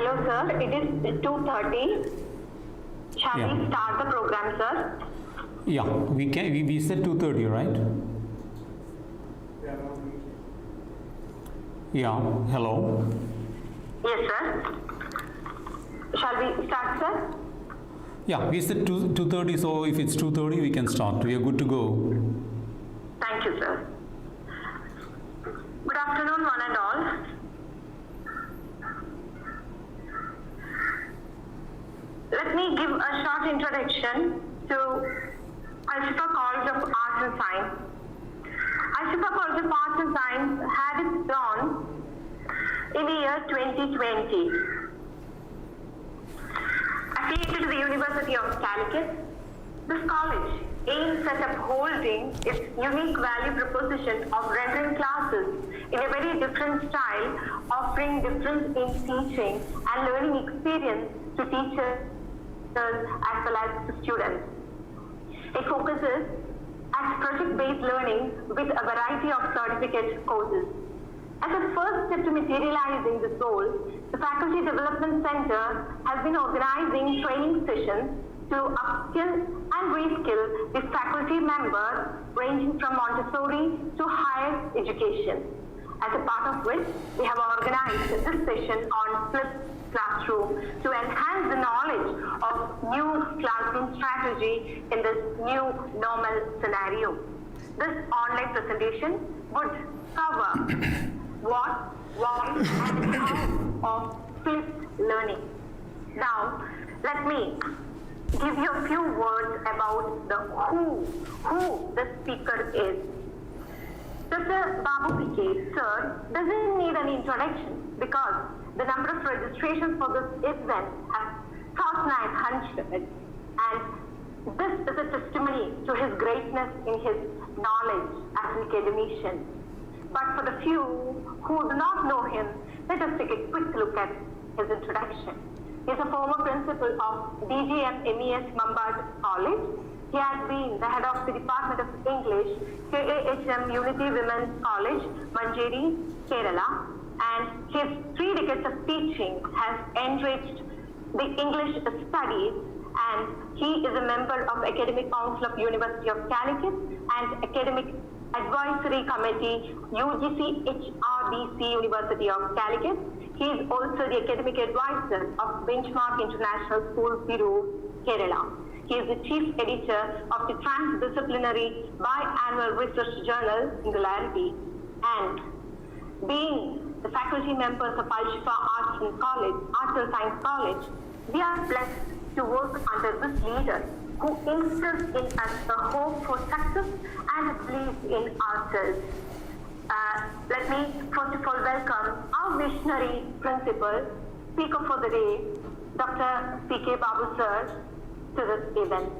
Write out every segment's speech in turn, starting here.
Hello, sir. It is 2:30. Shall Yeah. we start the program, sir? Yeah, we said 2:30, right? Yeah, hello. Yes, sir. Shall we start, sir? Yeah, we said 2:30, so if it's 2:30, we can start. We are good to go. Thank you, sir. Good afternoon, one and all. Let me give a short introduction to Shifa College of Arts and Science. Shifa College of Arts and Science had its dawn in the year 2020. Affiliated to the University of Calicut, this college aims at upholding its unique value proposition of rendering classes in a very different style, offering difference in teaching and learning experience to teachers as well as to students. It focuses at project-based learning with a variety of certificate courses. As a first step to materializing this goal, the Faculty Development Center has been organizing training sessions to upskill and reskill the faculty members ranging from Montessori to higher education. As a part of which, we have organized this session on flipped classroom to enhance the knowledge of new classroom strategy in this new normal scenario. This online presentation would cover what, why, and how of flipped learning. Now, let me give you a few words about the who the speaker is. Dr. Babu P.K., sir, doesn't need an introduction because the number of registrations for this event has crossed 900, and this is a testimony to his greatness in his knowledge as an academician. But for the few who do not know him, let us take a quick look at his introduction. He is a former principal of DGM MES Mumbai College. He has been the head of the Department of English, KAHM Unity Women's College, Manjeri, Kerala, and his 3 decades of teaching has enriched the English studies, and he is a member of Academic Council of University of Calicut and Academic Advisory Committee, UGC HRBC University of Calicut. He is also the academic advisor of Benchmark International School Bureau, Kerala. He is the chief editor of the transdisciplinary biannual research journal Singularity, and being the faculty members of Shifa Arts and Science College, we are blessed to work under this leader who instills in us the hope for success and belief in ourselves. Let me first of all welcome our visionary principal, speaker for the day, Dr. P.K. Babu sir, to this event.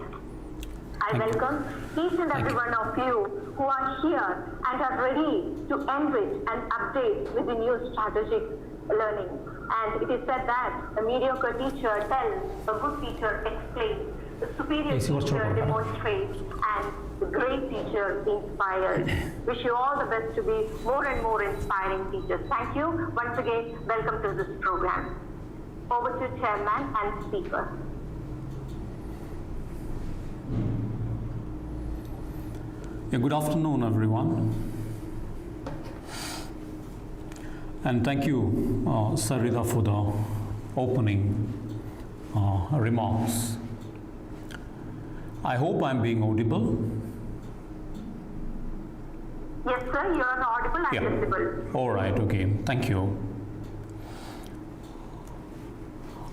I welcome each and every one of you who are here and are ready to enrich and update with the new strategic learning. And it is said that a mediocre teacher tells, a good teacher explains, the superior teacher demonstrates, and the great teacher inspires. Wish you all the best to be more and more inspiring teachers. Thank you. Once again, welcome to this program. Over to Chairman and Speaker. Yeah, good afternoon, everyone. And thank you, Sarita, for the opening remarks. I hope I'm being audible. Yes, sir, you are audible and visible. All right, okay, thank you.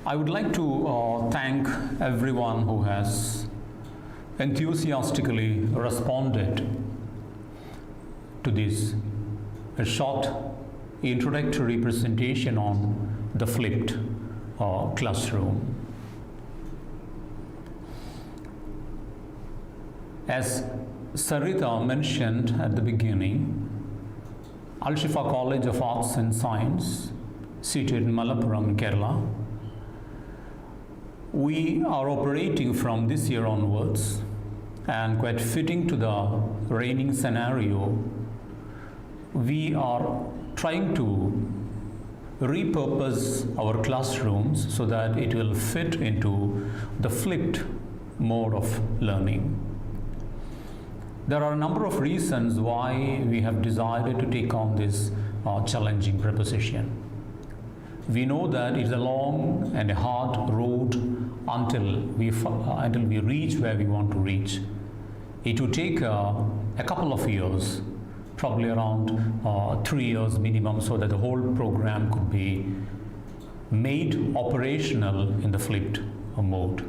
I would like to thank everyone who has enthusiastically responded to this a short introductory presentation on the flipped classroom. As Sarita mentioned at the beginning, Shifa College of Arts and Science, seated in Malappuram, Kerala, we are operating from this year onwards, and quite fitting to the reigning scenario, we are trying to repurpose our classrooms so that it will fit into the flipped mode of learning. There are a number of reasons why we have decided to take on this challenging proposition. We know that it's a long and a hard road until we reach where we want to reach. It will take a couple of years, probably around 3 years minimum, so that the whole program could be made operational in the flipped mode.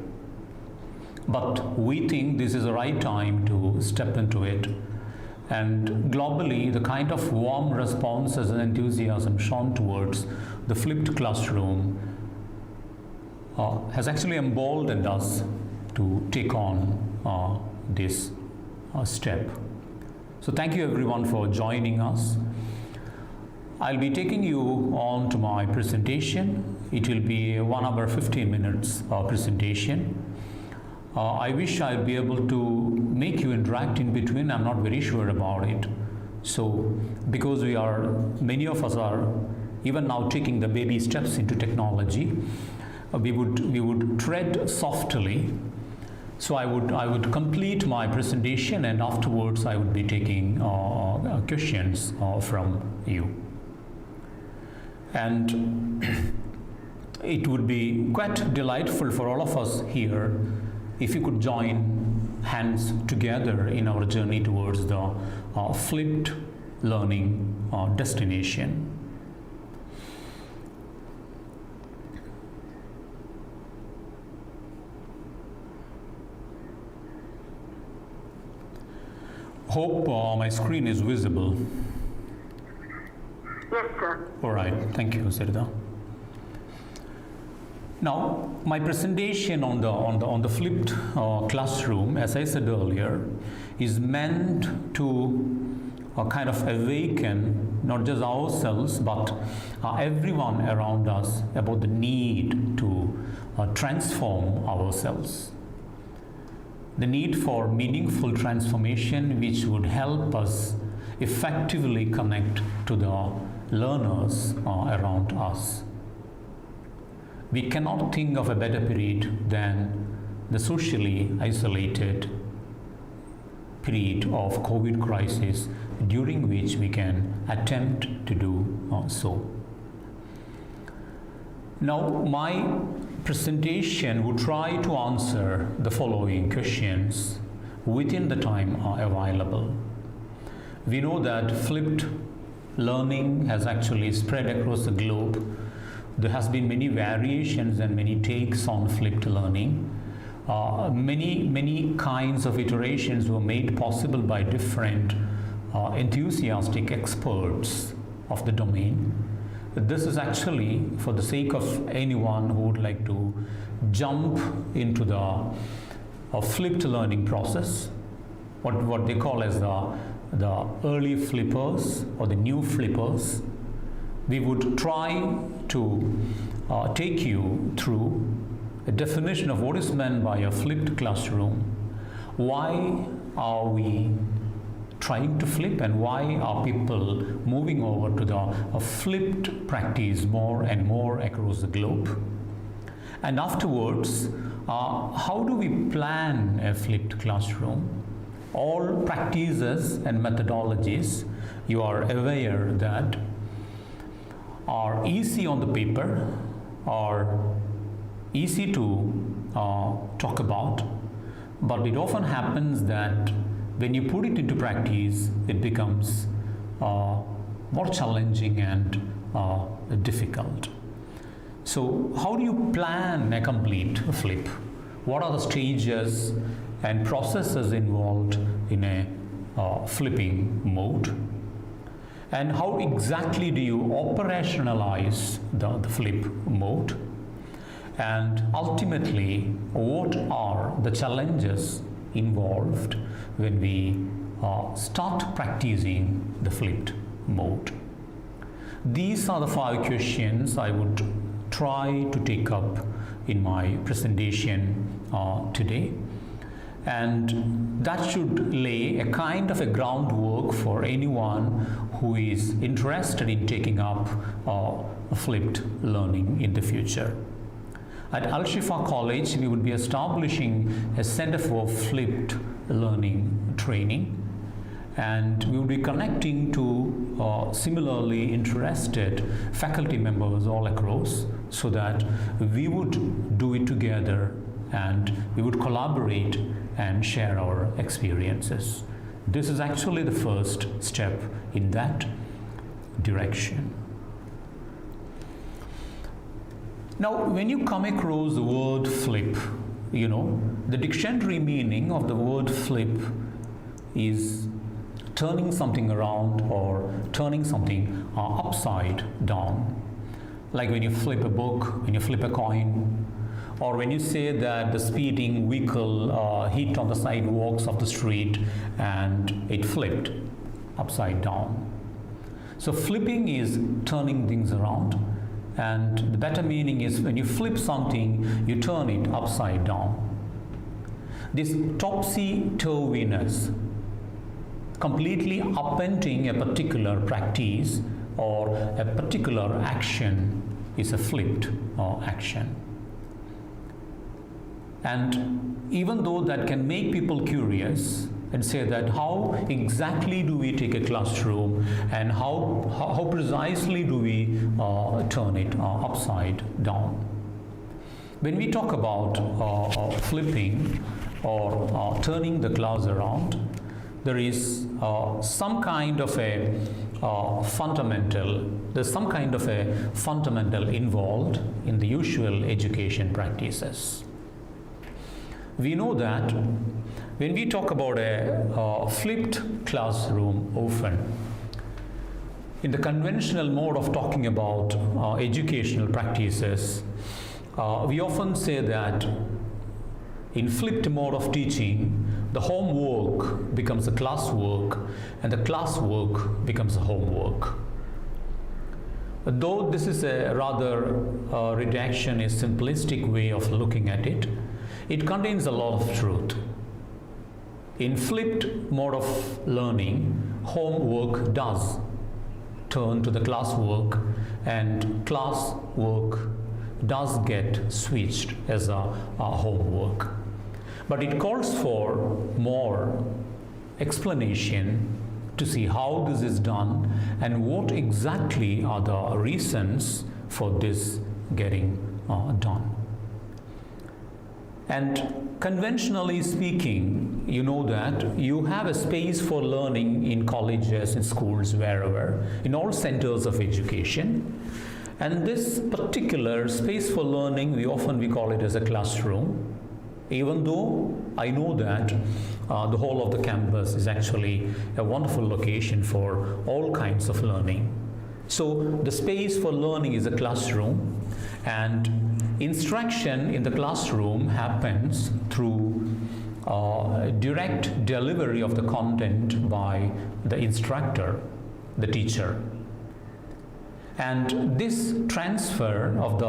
But we think this is the right time to step into it. And globally, the kind of warm responses and enthusiasm shown towards the flipped classroom has actually emboldened us to take on this step. So thank you everyone for joining us. I'll be taking you on to my presentation. It will be a 1 hour 15 minutes presentation. I wish I'd be able to make you interact in between. I'm not very sure about it. So because many of us are even now taking the baby steps into technology, we would tread softly. So I would complete my presentation, and afterwards I would be taking questions from you. And it would be quite delightful for all of us here if you could join hands together in our journey towards the flipped learning destination. Hope my screen is visible. Yes, sir. All right, thank you, Sarita. Now, my presentation on the flipped classroom, as I said earlier, is meant to kind of awaken not just ourselves but everyone around us about the need to transform ourselves. The need for meaningful transformation which would help us effectively connect to the learners around us. We cannot think of a better period than the socially isolated period of COVID crisis, during which we can attempt to do so. Now, my presentation would try to answer the following questions within the time available. We know that flipped learning has actually spread across the globe. There has been many variations and many takes on flipped learning. Many kinds of iterations were made possible by different enthusiastic experts of the domain. This is actually for the sake of anyone who would like to jump into the flipped learning process, what they call as the early flippers or the new flippers. We would try to take you through a definition of what is meant by a flipped classroom. Why are we trying to flip, and why are people moving over to the flipped practice more and more across the globe? And afterwards, how do we plan a flipped classroom? All practices and methodologies, you are aware that, are easy on the paper, are easy to talk about, but it often happens that when you put it into practice, it becomes more challenging and difficult. So how do you plan a complete flip? What are the stages and processes involved in a flipping mode? And how exactly do you operationalize the flip mode? And ultimately, what are the challenges involved when we start practicing the flipped mode? These are the 5 questions I would try to take up in my presentation today. and that should lay a kind of a groundwork for anyone who is interested in taking up flipped learning in the future. At Shifa College, we would be establishing a center for flipped learning training, and we will be connecting to similarly interested faculty members all across, so that we would do it together and we would collaborate and share our experiences. This is actually the first step in that direction. Now, when you come across the word flip, the dictionary meaning of the word flip is turning something around or turning something upside down. Like when you flip a book, when you flip a coin, or when you say that the speeding vehicle hit on the sidewalks of the street and it flipped upside down. So flipping is turning things around, and the better meaning is when you flip something, you turn it upside down. This topsy-turviness, completely upending a particular practice or a particular action, is a flipped action. And even though that can make people curious and say that how exactly do we take a classroom and how precisely do we turn it upside down? When we talk about flipping or turning the class around, there is some kind of a fundamental involved in the usual education practices. We know that when we talk about a flipped classroom, often in the conventional mode of talking about educational practices, we often say that in flipped mode of teaching, the homework becomes the classwork and the classwork becomes the homework. Though this is a rather reductionist, simplistic way of looking at it, it contains a lot of truth. In flipped mode of learning, homework does turn to the classwork, and classwork does get switched as a homework. But it calls for more explanation to see how this is done and what exactly are the reasons for this getting done. And conventionally speaking, you know that you have a space for learning in colleges, in schools, wherever, in all centers of education. And this particular space for learning, we call it as a classroom, even though I know that the whole of the campus is actually a wonderful location for all kinds of learning. So the space for learning is a classroom, and instruction in the classroom happens through direct delivery of the content by the instructor, the teacher. And this transfer of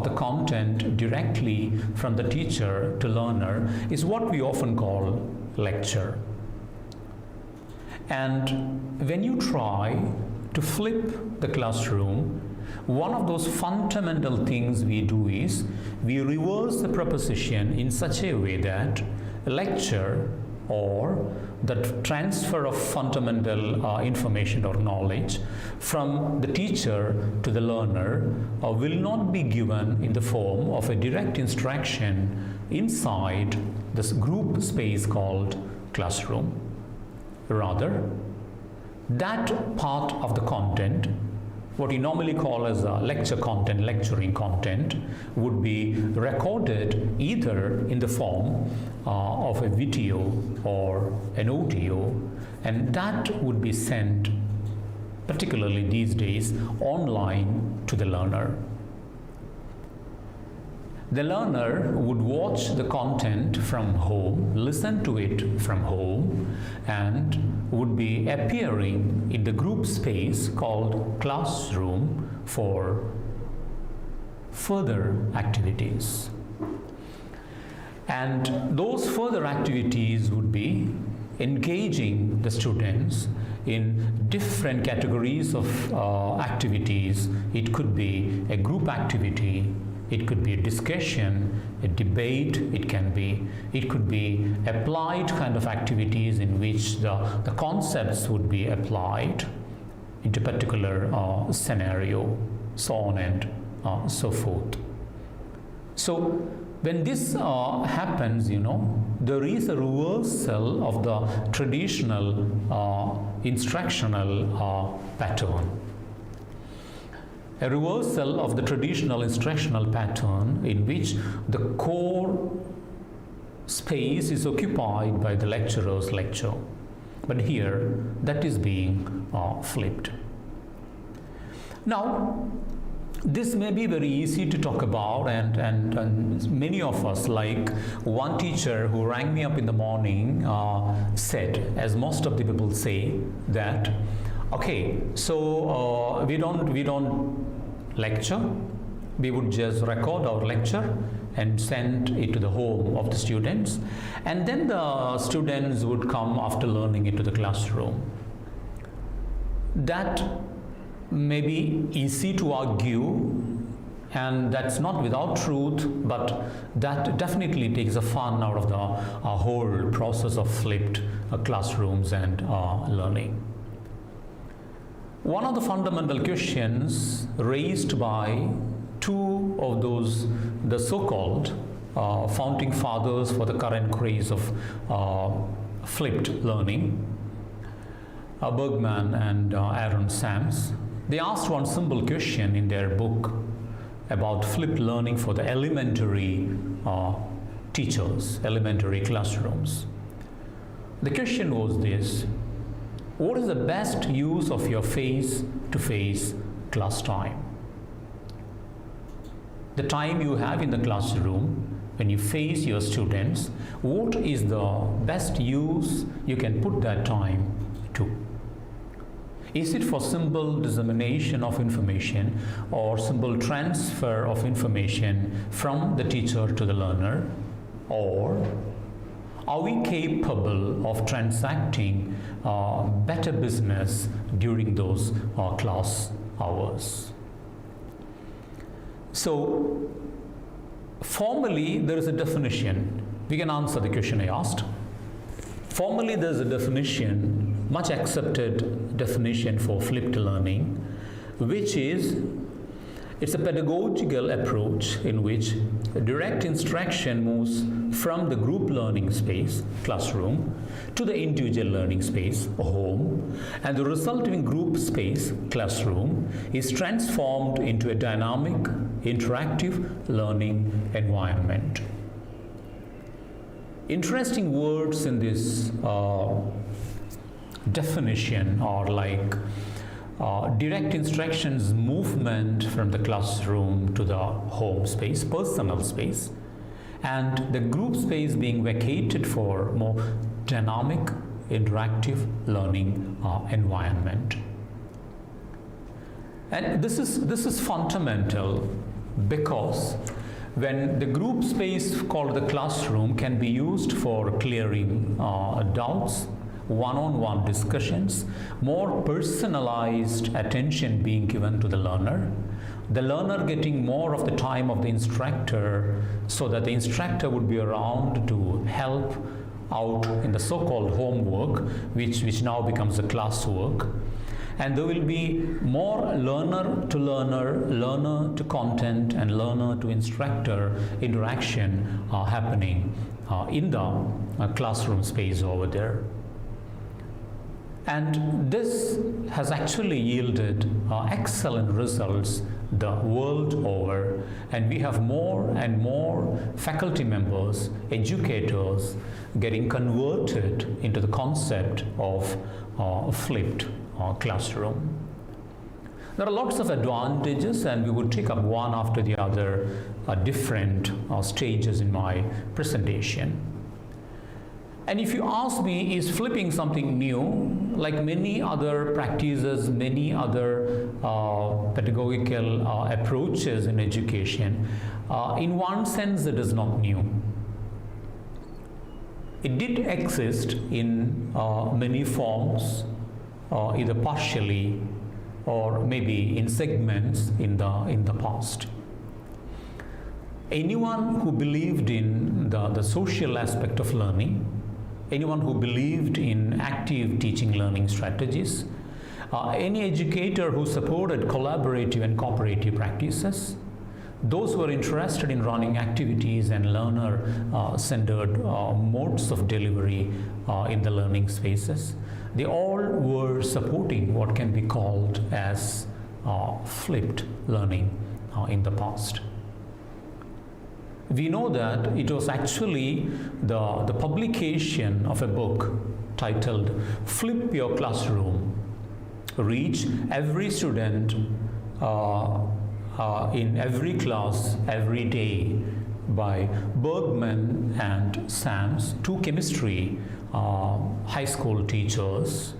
the content directly from the teacher to learner is what we often call lecture. And when you try to flip the classroom, one of those fundamental things we do is we reverse the proposition in such a way that lecture, or the transfer of fundamental information or knowledge from the teacher to the learner will not be given in the form of a direct instruction inside this group space called classroom. Rather, that part of the content, what we normally call as lecture content, lecturing content, would be recorded either in the form of a video or an audio, and that would be sent, particularly these days, online to the learner. The learner would watch the content from home, listen to it from home, and would be appearing in the group space called classroom for further activities. And those further activities would be engaging the students in different categories of activities. It could be a group activity, it could be a discussion, a debate, it could be applied kind of activities in which the concepts would be applied into particular scenario, so on and so forth. So when this happens, there is a reversal of the traditional instructional pattern. A reversal of the traditional instructional pattern in which the core space is occupied by the lecturer's lecture. But here, that is being flipped. Now, this may be very easy to talk about, and many of us, like one teacher who rang me up in the morning, said, as most of the people say, that okay, so we don't lecture, we would just record our lecture and send it to the home of the students, and then the students would come after learning into the classroom. That may be easy to argue, and that's not without truth, but that definitely takes the fun out of the whole process of flipped classrooms and learning. One of the fundamental questions raised by two of those, the so-called founding fathers for the current craze of flipped learning, Bergman and Aaron Sams, they asked one simple question in their book about flipped learning for the elementary teachers, elementary classrooms. The question was this: what is the best use of your face-to-face class time? The time you have in the classroom, when you face your students, what is the best use you can put that time to? Is it for simple dissemination of information or simple transfer of information from the teacher to the learner? Or are we capable of transacting better business during those class hours? So, formally, there is a definition. We can answer the question I asked. Formally, there is a definition, much accepted definition for flipped learning, which is it's a pedagogical approach in which direct instruction moves from the group learning space, classroom, to the individual learning space, home, and the resulting group space, classroom, is transformed into a dynamic, interactive learning environment. Interesting words in this definition are like direct instructions movement from the classroom to the home space, personal space, and the group space being vacated for more dynamic, interactive learning environment. And this is fundamental because when the group space called the classroom can be used for clearing doubts, one-on-one discussions, more personalized attention being given to the learner getting more of the time of the instructor, so that the instructor would be around to help out in the so-called homework, which now becomes the classwork. And there will be more learner to learner, learner to content, and learner to instructor interaction happening in the classroom space over there. And this has actually yielded excellent results the world over, and we have more and more faculty members, educators getting converted into the concept of flipped classroom. There are lots of advantages, and we would take up one after the other different stages in my presentation. And if you ask me, is flipping something new? Like many other practices, many other pedagogical approaches in education, in one sense it is not new. It did exist in many forms, either partially or maybe in segments in the past. Anyone who believed in the social aspect of learning, anyone who believed in active teaching learning strategies, any educator who supported collaborative and cooperative practices, those who are interested in running activities and learner-centered modes of delivery in the learning spaces, they all were supporting what can be called as flipped learning in the past. We know that it was actually the publication of a book titled Flip Your Classroom, Reach Every Student in Every Class Every Day by Bergman and Sams, two chemistry high school teachers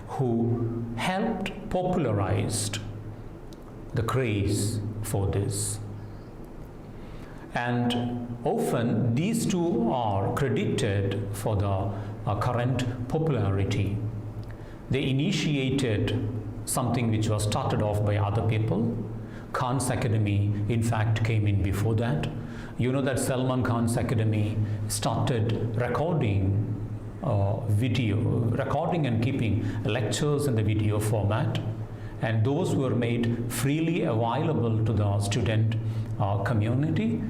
who helped popularize the craze for this. And often these two are credited for the current popularity. They initiated something which was started off by other people. Khan's Academy, in fact, came in before that. You know that Salman Khan's Academy started recording recording and keeping lectures in the video format, and those were made freely available to the student community.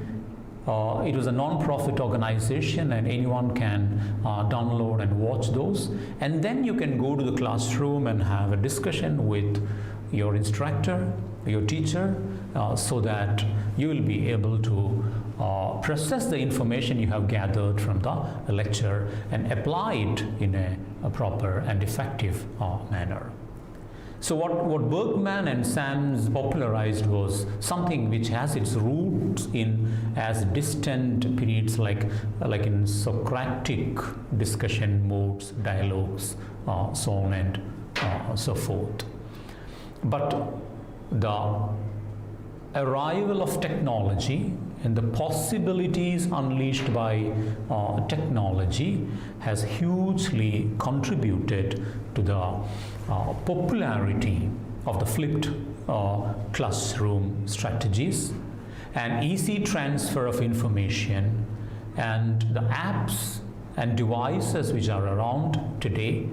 It was a non-profit organization, and anyone can download and watch those, and then you can go to the classroom and have a discussion with your instructor, your teacher, so that you will be able to process the information you have gathered from the lecture and apply it in a proper and effective manner. So what Bergman and Sams popularized was something which has its roots in as distant periods like in Socratic discussion modes, dialogues, so on and so forth. But the arrival of technology and the possibilities unleashed by technology has hugely contributed to the popularity of the flipped classroom strategies and easy transfer of information, and the apps and devices which are around today,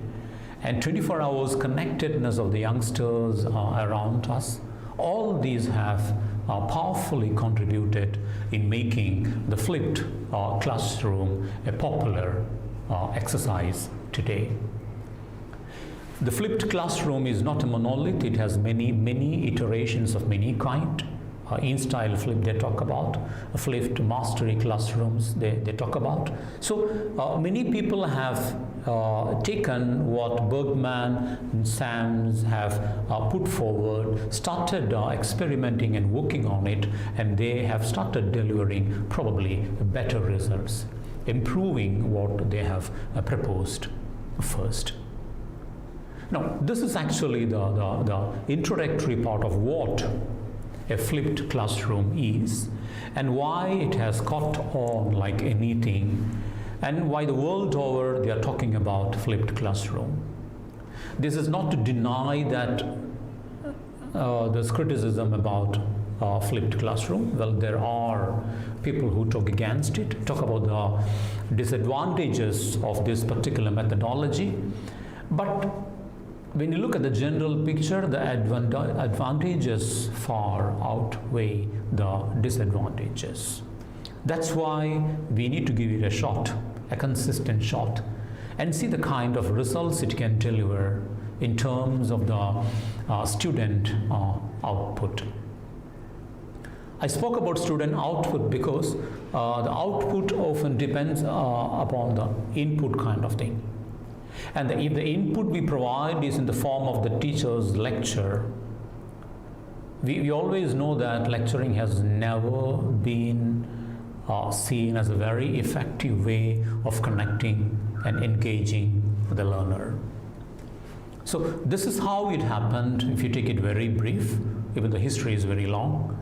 and 24 hours connectedness of the youngsters around us. All these have powerfully contributed in making the flipped classroom a popular exercise today. The flipped classroom is not a monolith. It has many iterations of many kind. In-style flip they talk about, flipped mastery classrooms they talk about. So many people have taken what Bergman and Sams have put forward, started experimenting and working on it, and they have started delivering probably better results, improving what they have proposed first. Now, this is actually the introductory part of what a flipped classroom is, and why it has caught on like anything, and why the world over they are talking about flipped classroom. This is not to deny that there's criticism about flipped classroom. Well, there are people who talk against it, talk about the disadvantages of this particular methodology. But when you look at the general picture, the advantages far outweigh the disadvantages. That's why we need to give it a shot, a consistent shot, and see the kind of results it can deliver in terms of the student output. I spoke about student output because the output often depends upon the input kind of thing. And if the input we provide is in the form of the teacher's lecture, we always know that lecturing has never been seen as a very effective way of connecting and engaging the learner. So this is how it happened, if you take it very brief, even the history is very long,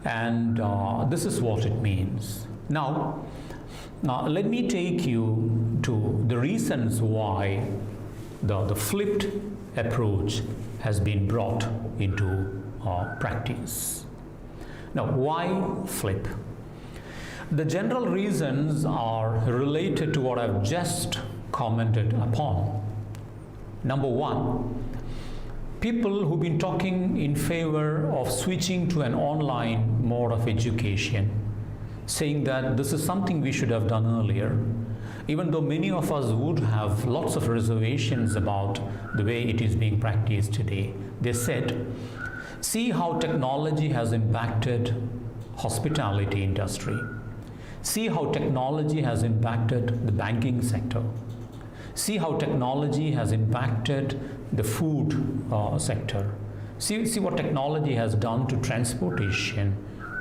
and this is what it means. Now, Now, let me take you to the reasons why the flipped approach has been brought into practice. Now, why flip? The general reasons are related to what I've just commented upon. Number one, people who've been talking in favor of switching to an online mode of education, saying that this is something we should have done earlier, even though many of us would have lots of reservations about the way it is being practiced today. They said, see how technology has impacted hospitality industry. See how technology has impacted the banking sector. See how technology has impacted the food sector. See what technology has done to transportation.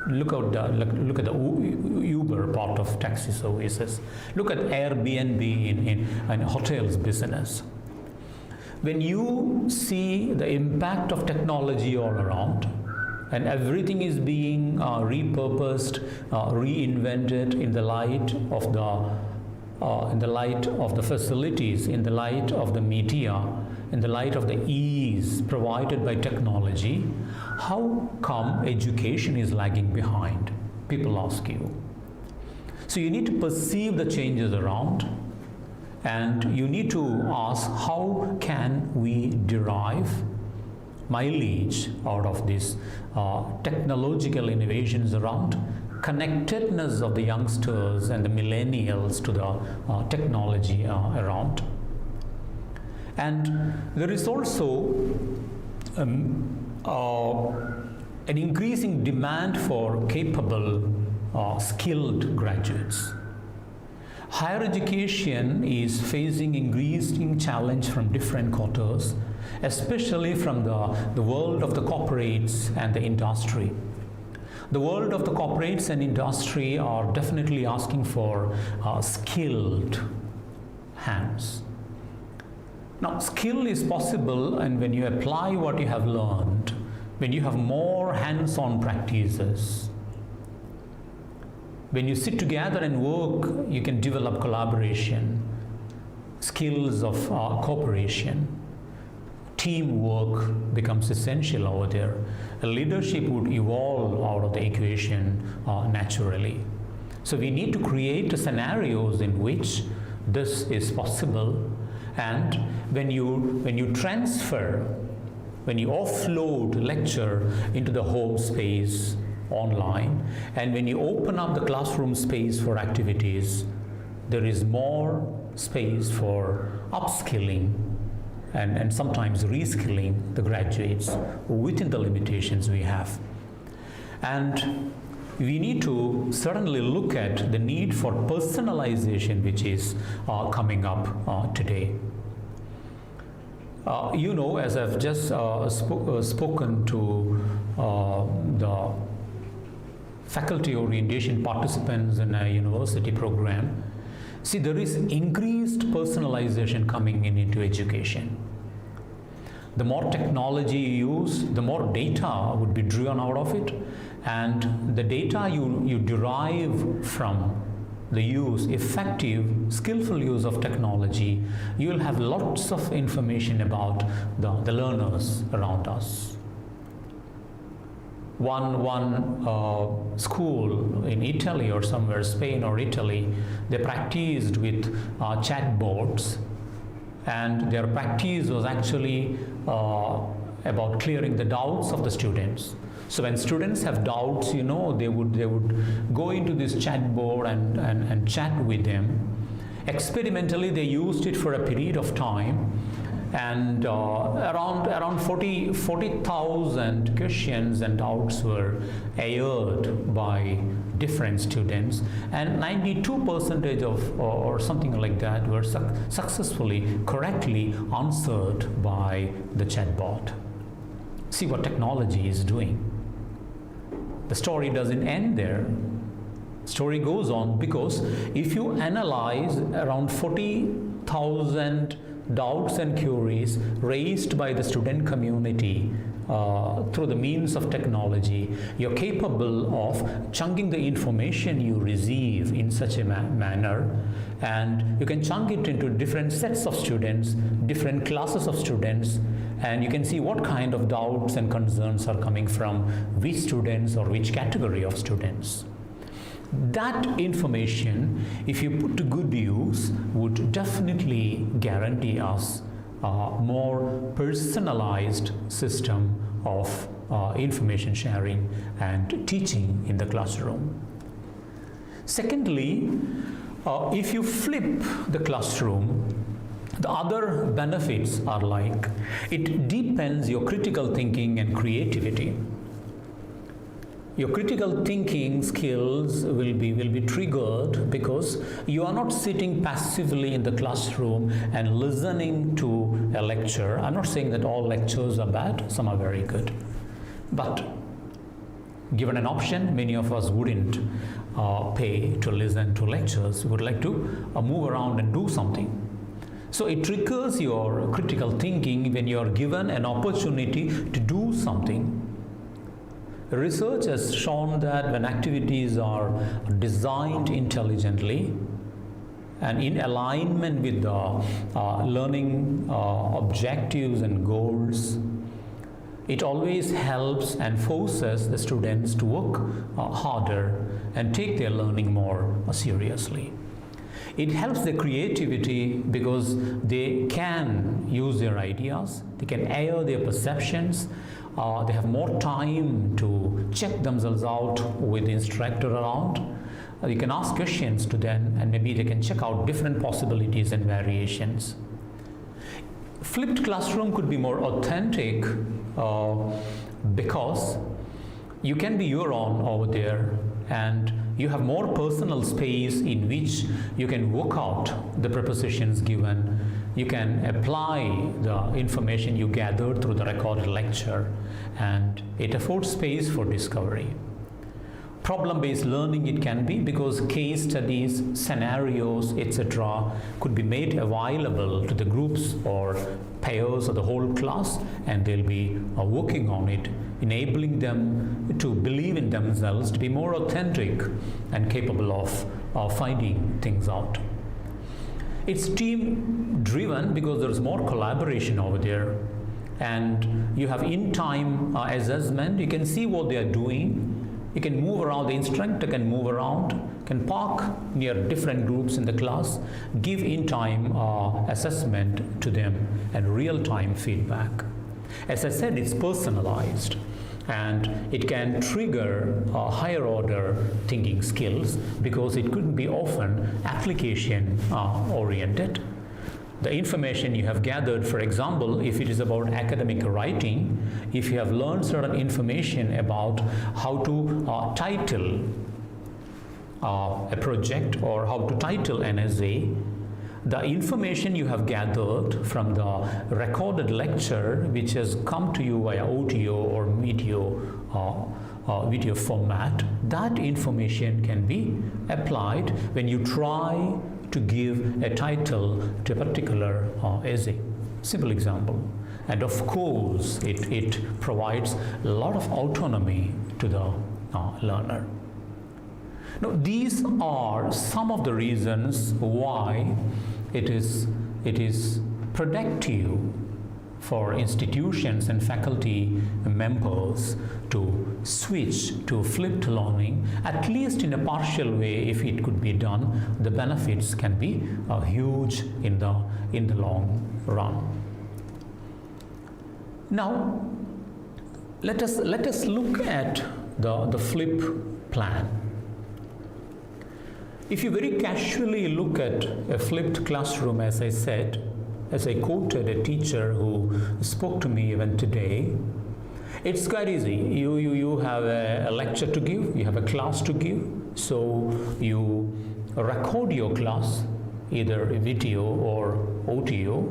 Look at the Uber part of taxi services. Look at Airbnb in hotels business. When you see the impact of technology all around, and everything is being repurposed, reinvented in the light of the facilities, in the light of the media, in the light of the ease provided by technology, how come education is lagging behind? People ask you. So you need to perceive the changes around, and you need to ask, how can we derive mileage out of these technological innovations around, connectedness of the youngsters and the millennials to the technology around. And there is also an increasing demand for capable, skilled graduates. Higher education is facing increasing challenge from different quarters, especially from the world of the corporates and the industry. The world of the corporates and industry are definitely asking for skilled hands. Now, skill is possible, and when you apply what you have learned, when you have more hands-on practices, when you sit together and work, you can develop collaboration, skills of cooperation. Teamwork becomes essential over there. Leadership would evolve out of the equation naturally. So we need to create scenarios in which this is possible. And when you transfer, when you offload lecture into the home space online, and when you open up the classroom space for activities, there is more space for upskilling and sometimes reskilling the graduates within the limitations we have. And we need to certainly look at the need for personalization, which is coming up today. As I've just spoken to the faculty orientation participants in a university program, see, there is increased personalization coming into education. The more technology you use, the more data would be driven out of it, and the data you derive from the effective, skillful use of technology, you will have lots of information about the learners around us. One school in Italy or somewhere, Spain or Italy, they practiced with chatbots, and their practice was actually about clearing the doubts of the students. So when students have doubts, they would go into this chatbot and chat with them. Experimentally, they used it for a period of time, and around 40,000 questions and doubts were aired by different students, and 92% of or something like that were successfully, correctly answered by the chatbot. See what technology is doing. The story doesn't end there. Story goes on, because if you analyze around 40,000 doubts and queries raised by the student community through the means of technology, you're capable of chunking the information you receive in such a manner, and you can chunk it into different sets of students, different classes of students, and you can see what kind of doubts and concerns are coming from which students or which category of students. That information, if you put to good use, would definitely guarantee us a more personalized system of information sharing and teaching in the classroom. Secondly, if you flip the classroom, the other benefits are like it deepens your critical thinking and creativity. Your critical thinking skills will be triggered because you are not sitting passively in the classroom and listening to a lecture. I'm not saying that all lectures are bad, some are very good. But given an option, many of us wouldn't pay to listen to lectures. We would like to move around and do something. So it triggers your critical thinking when you are given an opportunity to do something. Research has shown that when activities are designed intelligently and in alignment with the learning objectives and goals, it always helps and forces the students to work harder and take their learning more seriously. It helps their creativity because they can use their ideas, they can air their perceptions, they have more time to check themselves out with the instructor around. You can ask questions to them and maybe they can check out different possibilities and variations. Flipped classroom could be more authentic because you can be your own over there and you have more personal space in which you can work out the propositions given. You can apply the information you gathered through the recorded lecture, and it affords space for discovery. Problem-based learning it can be because case studies, scenarios, etc. could be made available to the groups or pairs or the whole class, and they'll be working on it, enabling them to believe in themselves, to be more authentic and capable of finding things out. It's team driven because there's more collaboration over there, and you have in-time assessment. You can see what they are doing. You can move around, the instructor can move around, can park near different groups in the class, give in-time assessment to them and real-time feedback. As I said, it's personalized and it can trigger higher order thinking skills because it could be often application oriented. The information you have gathered, for example, if it is about academic writing, if you have learned certain information about how to title a project or how to title an essay, the information you have gathered from the recorded lecture, which has come to you via audio or video format, that information can be applied when you try to give a title to a particular essay. Simple example. And of course, it provides a lot of autonomy to the learner. Now, these are some of the reasons why it is productive for institutions and faculty members to switch to flipped learning, at least in a partial way. If it could be done, the benefits can be huge in the long run. Now, let us look at the flip plan. If you very casually look at a flipped classroom, as I said, as I quoted a teacher who spoke to me even today, it's quite easy. You have a lecture to give, you have a class to give, so you record your class, either a video or audio,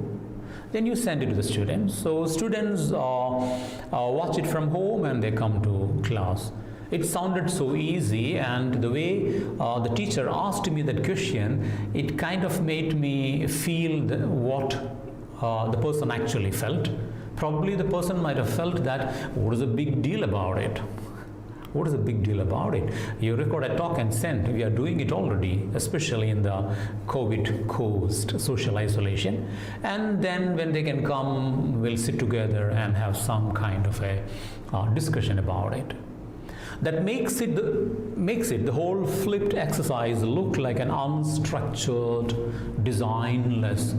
then you send it to the students. So students watch it from home and they come to class. It sounded so easy, and the way the teacher asked me that question, it kind of made me feel what the person actually felt. Probably the person might have felt that, what is the big deal about it? What is the big deal about it? You record a talk and send. We are doing it already, especially in the COVID-caused social isolation. And then when they can come, we'll sit together and have some kind of a discussion about it. That makes it the whole flipped exercise look like an unstructured, designless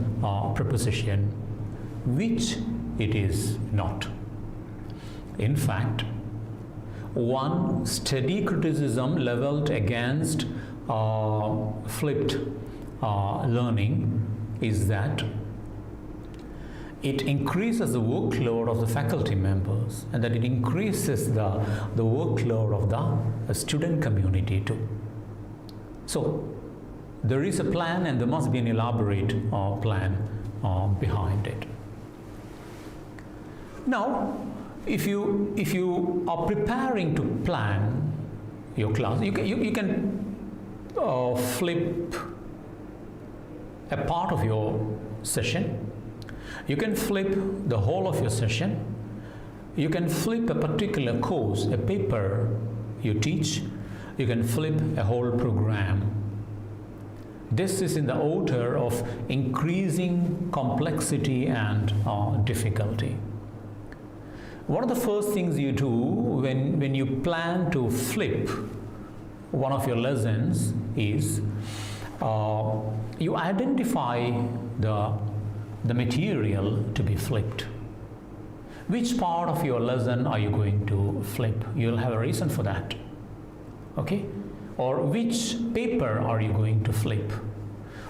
proposition, which it is not. In fact, one steady criticism leveled against flipped learning is that it increases the workload of the faculty members, and that it increases the workload of the student community too. So there is a plan, and there must be an elaborate plan behind it. Now, if you are preparing to plan your class, you can flip a part of your session. You can flip the whole of your session. You can flip a particular course, a paper you teach. You can flip a whole program. This is in the order of increasing complexity and difficulty. One of the first things you do when you plan to flip one of your lessons is you identify the material to be flipped. Which part of your lesson are you going to flip? You'll have a reason for that. Okay? Or which paper are you going to flip?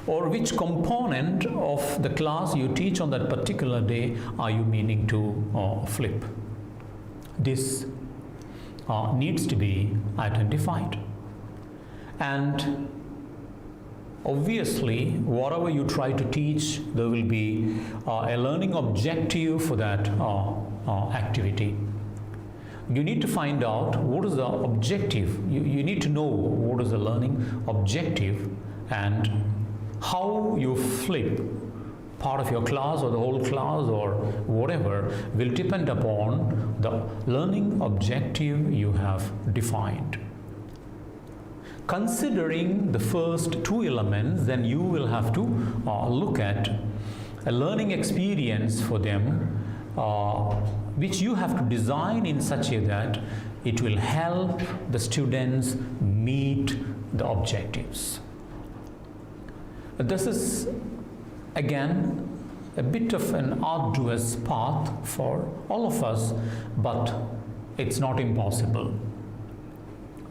Or which component of the class you teach on that particular day are you meaning to flip? This needs to be identified. And obviously, whatever you try to teach, there will be a learning objective for that activity. You need to find out what is the objective. You need to know what is the learning objective, and how you flip part of your class or the whole class or whatever will depend upon the learning objective you have defined. Considering the first two elements, then you will have to look at a learning experience for them, which you have to design in such a that it will help the students meet the objectives. This is again a bit of an arduous path for all of us, but it's not impossible.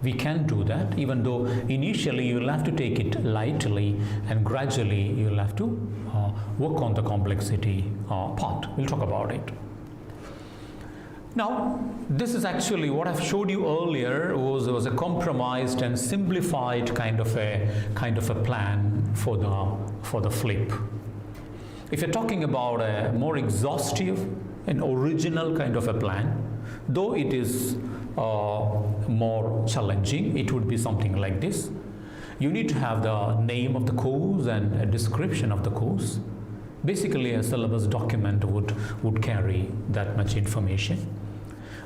We can do that, even though initially you will have to take it lightly, and gradually you will have to work on the complexity part. We'll talk about it. Now, this is actually what I've showed you earlier was a compromised and simplified kind of a plan for the flip. If you're talking about a more exhaustive and original kind of a plan, though it is more challenging, it would be something like this. You need to have the name of the course and a description of the course. Basically, a syllabus document would carry that much information.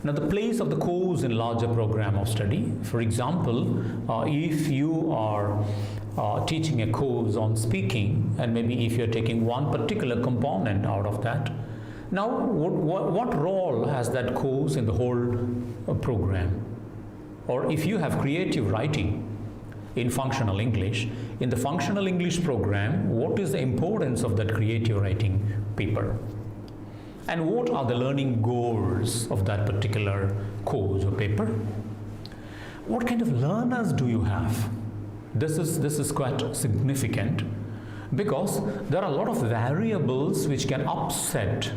Now, the place of the course in larger program of study. For example, if you are teaching a course on speaking, and maybe if you're taking one particular component out of that, now what role has that course in the whole program? Or if you have creative writing in functional English, in the functional English program, what is the importance of that creative writing paper? And what are the learning goals of that particular course or paper? What kind of learners do you have? This is quite significant, because there are a lot of variables which can upset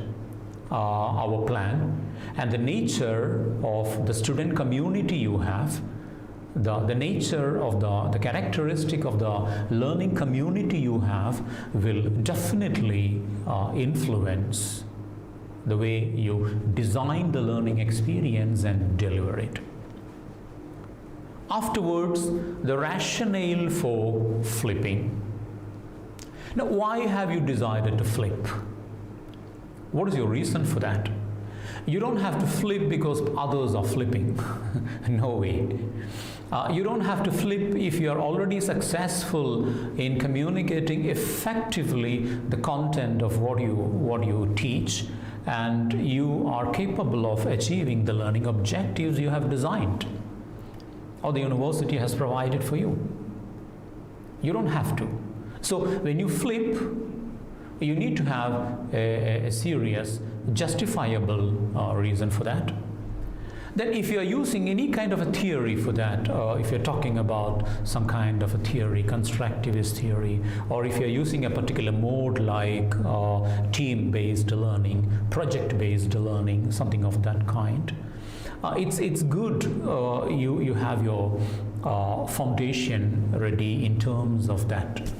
our plan, and the nature of the student community you have, the nature of the characteristic of the learning community you have will definitely influence the way you design the learning experience and deliver it. Afterwards, the rationale for flipping. Now, why have you decided to flip? What is your reason for that? You don't have to flip because others are flipping. No way. You don't have to flip if you are already successful in communicating effectively the content of what you teach, and you are capable of achieving the learning objectives you have designed or the university has provided for you. You don't have to. So when you flip, you need to have a serious, justifiable reason for that. Then if you are using any kind of a theory for that, if you're talking about some kind of a theory, constructivist theory, or if you're using a particular mode like team-based learning, project-based learning, something of that kind, it's good you have your foundation ready in terms of that.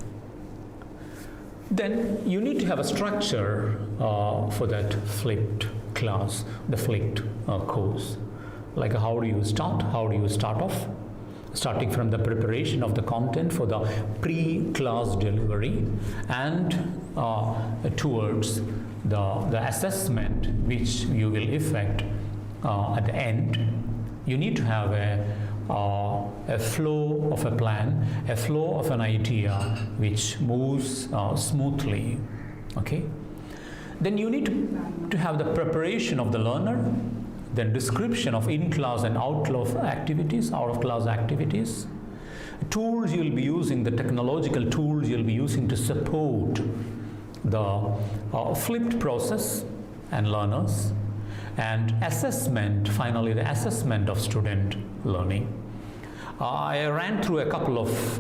Then you need to have a structure for that flipped class, the flipped course. Like how do you start? How do you start off? Starting from the preparation of the content for the pre-class delivery and towards the assessment which you will effect at the end. You need to have a flow of a plan, a flow of an idea which moves smoothly. Okay. Then you need to have the preparation of the learner, then description of in-class and out-of-class activities, tools you'll be using, the technological tools you'll be using to support the flipped process and learners, and assessment, finally the assessment of student learning. I ran through a couple of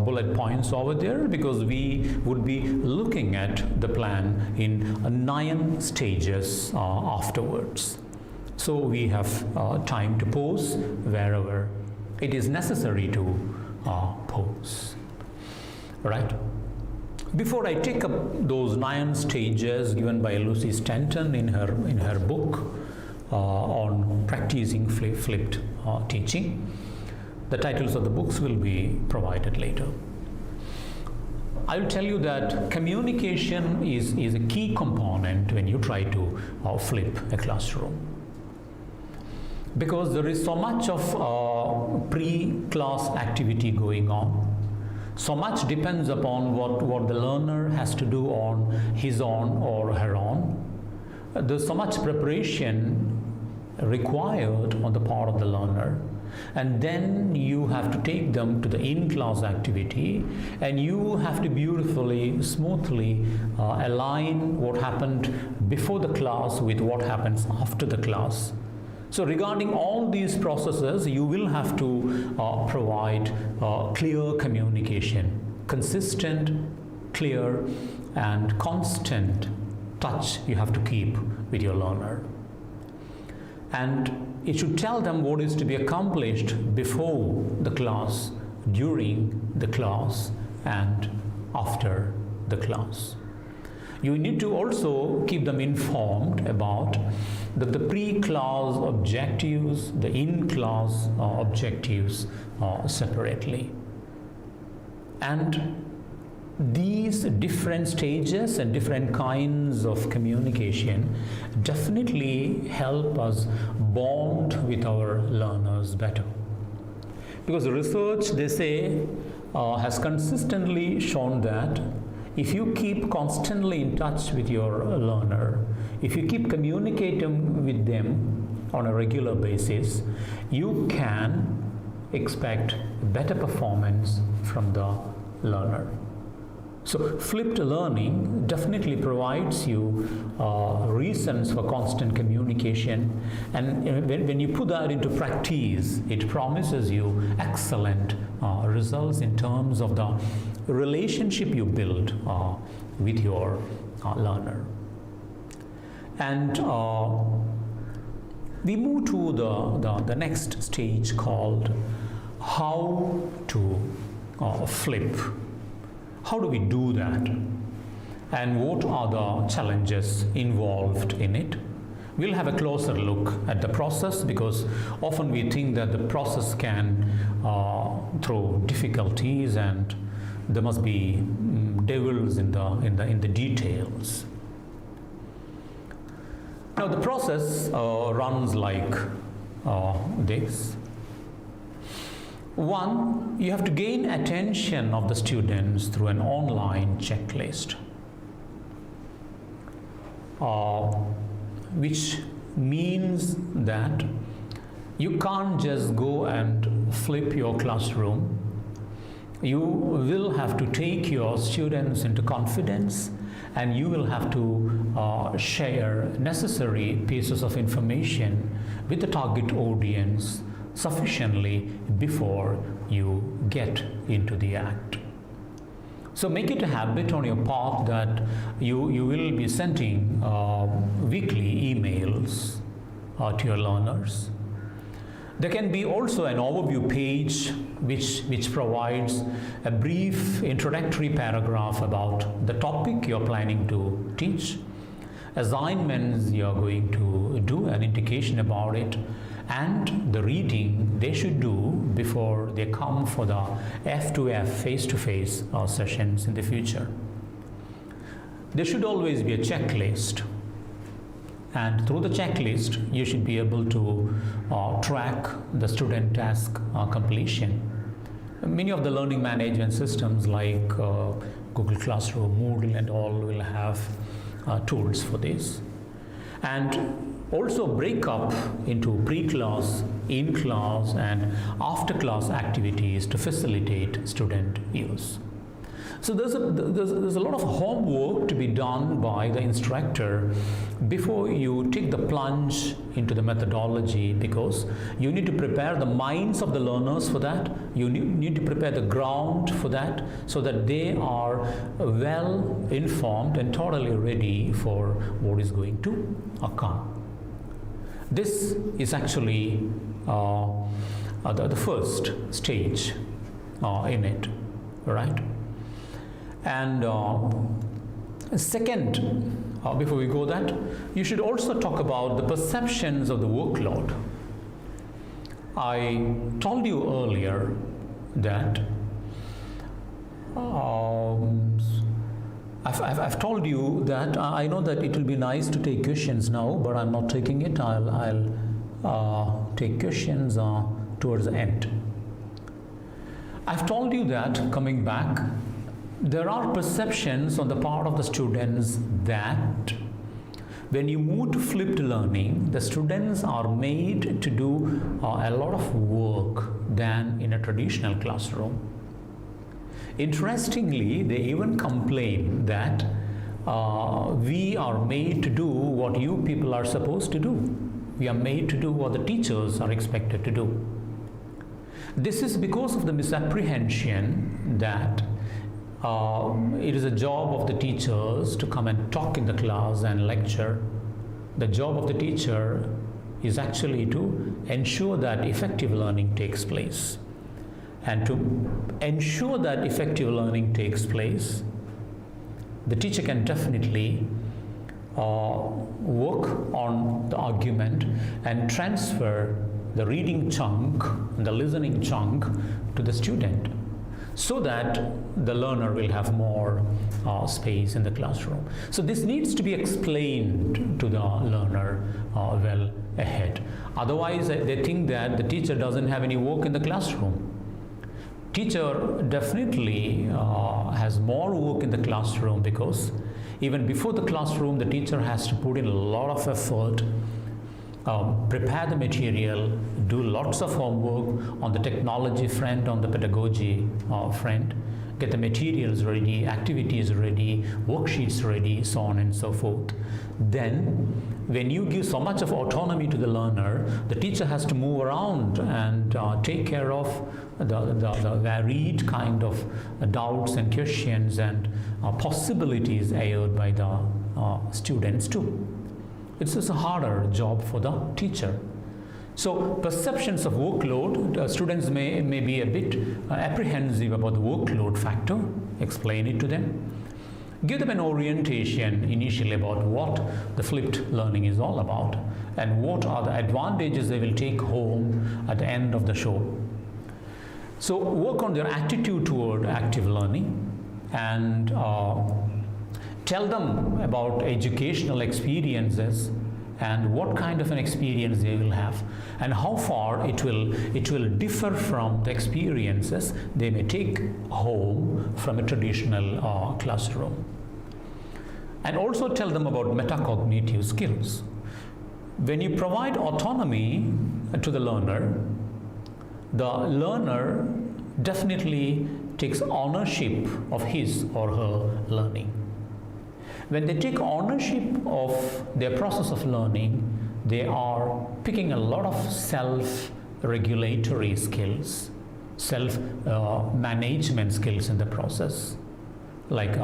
bullet points over there because we would be looking at the plan in 9 stages afterwards. So we have time to pause wherever it is necessary to pause. Right? Before I take up those 9 stages given by Lucy Stanton in her book on practicing flipped teaching, the titles of the books will be provided later. I will tell you that communication is a key component when you try to flip a classroom. Because there is so much of pre-class activity going on. So much depends upon what the learner has to do on his own or her own. There's so much preparation required on the part of the learner. And then you have to take them to the in-class activity, and you have to beautifully, smoothly align what happened before the class with what happens after the class. So regarding all these processes, you will have to provide clear communication, consistent, clear, and constant touch you have to keep with your learner. And it should tell them what is to be accomplished before the class, during the class, and after the class. You need to also keep them informed about the pre-class objectives, the in-class objectives separately. And these different stages and different kinds of communication definitely help us bond with our learners better. Because the research, they say, has consistently shown that if you keep constantly in touch with your learner, if you keep communicating with them on a regular basis, you can expect better performance from the learner. So flipped learning definitely provides you reasons for constant communication, and when you put that into practice, it promises you excellent results in terms of the relationship you build with your learner. And we move to the next stage called how to flip. How do we do that? And what are the challenges involved in it? We'll have a closer look at the process, because often we think that the process can throw difficulties and there must be devils in the details. Now the process runs like this. One, you have to gain attention of the students through an online checklist, which means that you can't just go and flip your classroom. You will have to take your students into confidence, and you will have to share necessary pieces of information with the target audience sufficiently before you get into the act. So make it a habit on your part that you will be sending weekly emails to your learners. There can be also an overview page which provides a brief introductory paragraph about the topic you're planning to teach, assignments you're going to do, an indication about it, and the reading they should do before they come for the F2F face-to-face sessions in the future. There should always be a checklist, and through the checklist you should be able to track the student task completion. Many of the learning management systems like Google Classroom, Moodle and all will have tools for this. And also break up into pre-class, in-class and after-class activities to facilitate student use. So there's a lot of homework to be done by the instructor before you take the plunge into the methodology, because you need to prepare the minds of the learners for that. You need to prepare the ground for that, so that they are well informed and totally ready for what is going to occur. This is actually the first stage in it, right? And second, before we go that, you should also talk about the perceptions of the workload. I told you earlier that I've told you that I know that it will be nice to take questions now, but I'm not taking it. I'll take questions towards the end. I've told you that, coming back, there are perceptions on the part of the students that when you move to flipped learning, the students are made to do a lot of work than in a traditional classroom. Interestingly, they even complain that we are made to do what you people are supposed to do. We are made to do what the teachers are expected to do. This is because of the misapprehension that it is a job of the teachers to come and talk in the class and lecture. The job of the teacher is actually to ensure that effective learning takes place. And to ensure that effective learning takes place, the teacher can definitely work on the argument and transfer the reading chunk and the listening chunk to the student, so that the learner will have more space in the classroom. So this needs to be explained to the learner well ahead. Otherwise, they think that the teacher doesn't have any work in the classroom. Teacher definitely has more work in the classroom, because even before the classroom, the teacher has to put in a lot of effort, prepare the material, do lots of homework on the technology front, on the pedagogy front, get the materials ready, activities ready, worksheets ready, so on and so forth. Then, when you give so much of autonomy to the learner, the teacher has to move around and take care of the varied kind of doubts and questions and possibilities aired by the students too. It's just a harder job for the teacher. So perceptions of workload, students may be a bit apprehensive about the workload factor. Explain it to them. Give them an orientation initially about what the flipped learning is all about and what are the advantages they will take home at the end of the show. So work on their attitude toward active learning, and tell them about educational experiences and what kind of an experience they will have, and how far it will differ from the experiences they may take home from a traditional classroom. And also tell them about metacognitive skills. When you provide autonomy to the learner definitely takes ownership of his or her learning. When they take ownership of their process of learning, they are picking a lot of self-regulatory skills, self-management skills in the process, like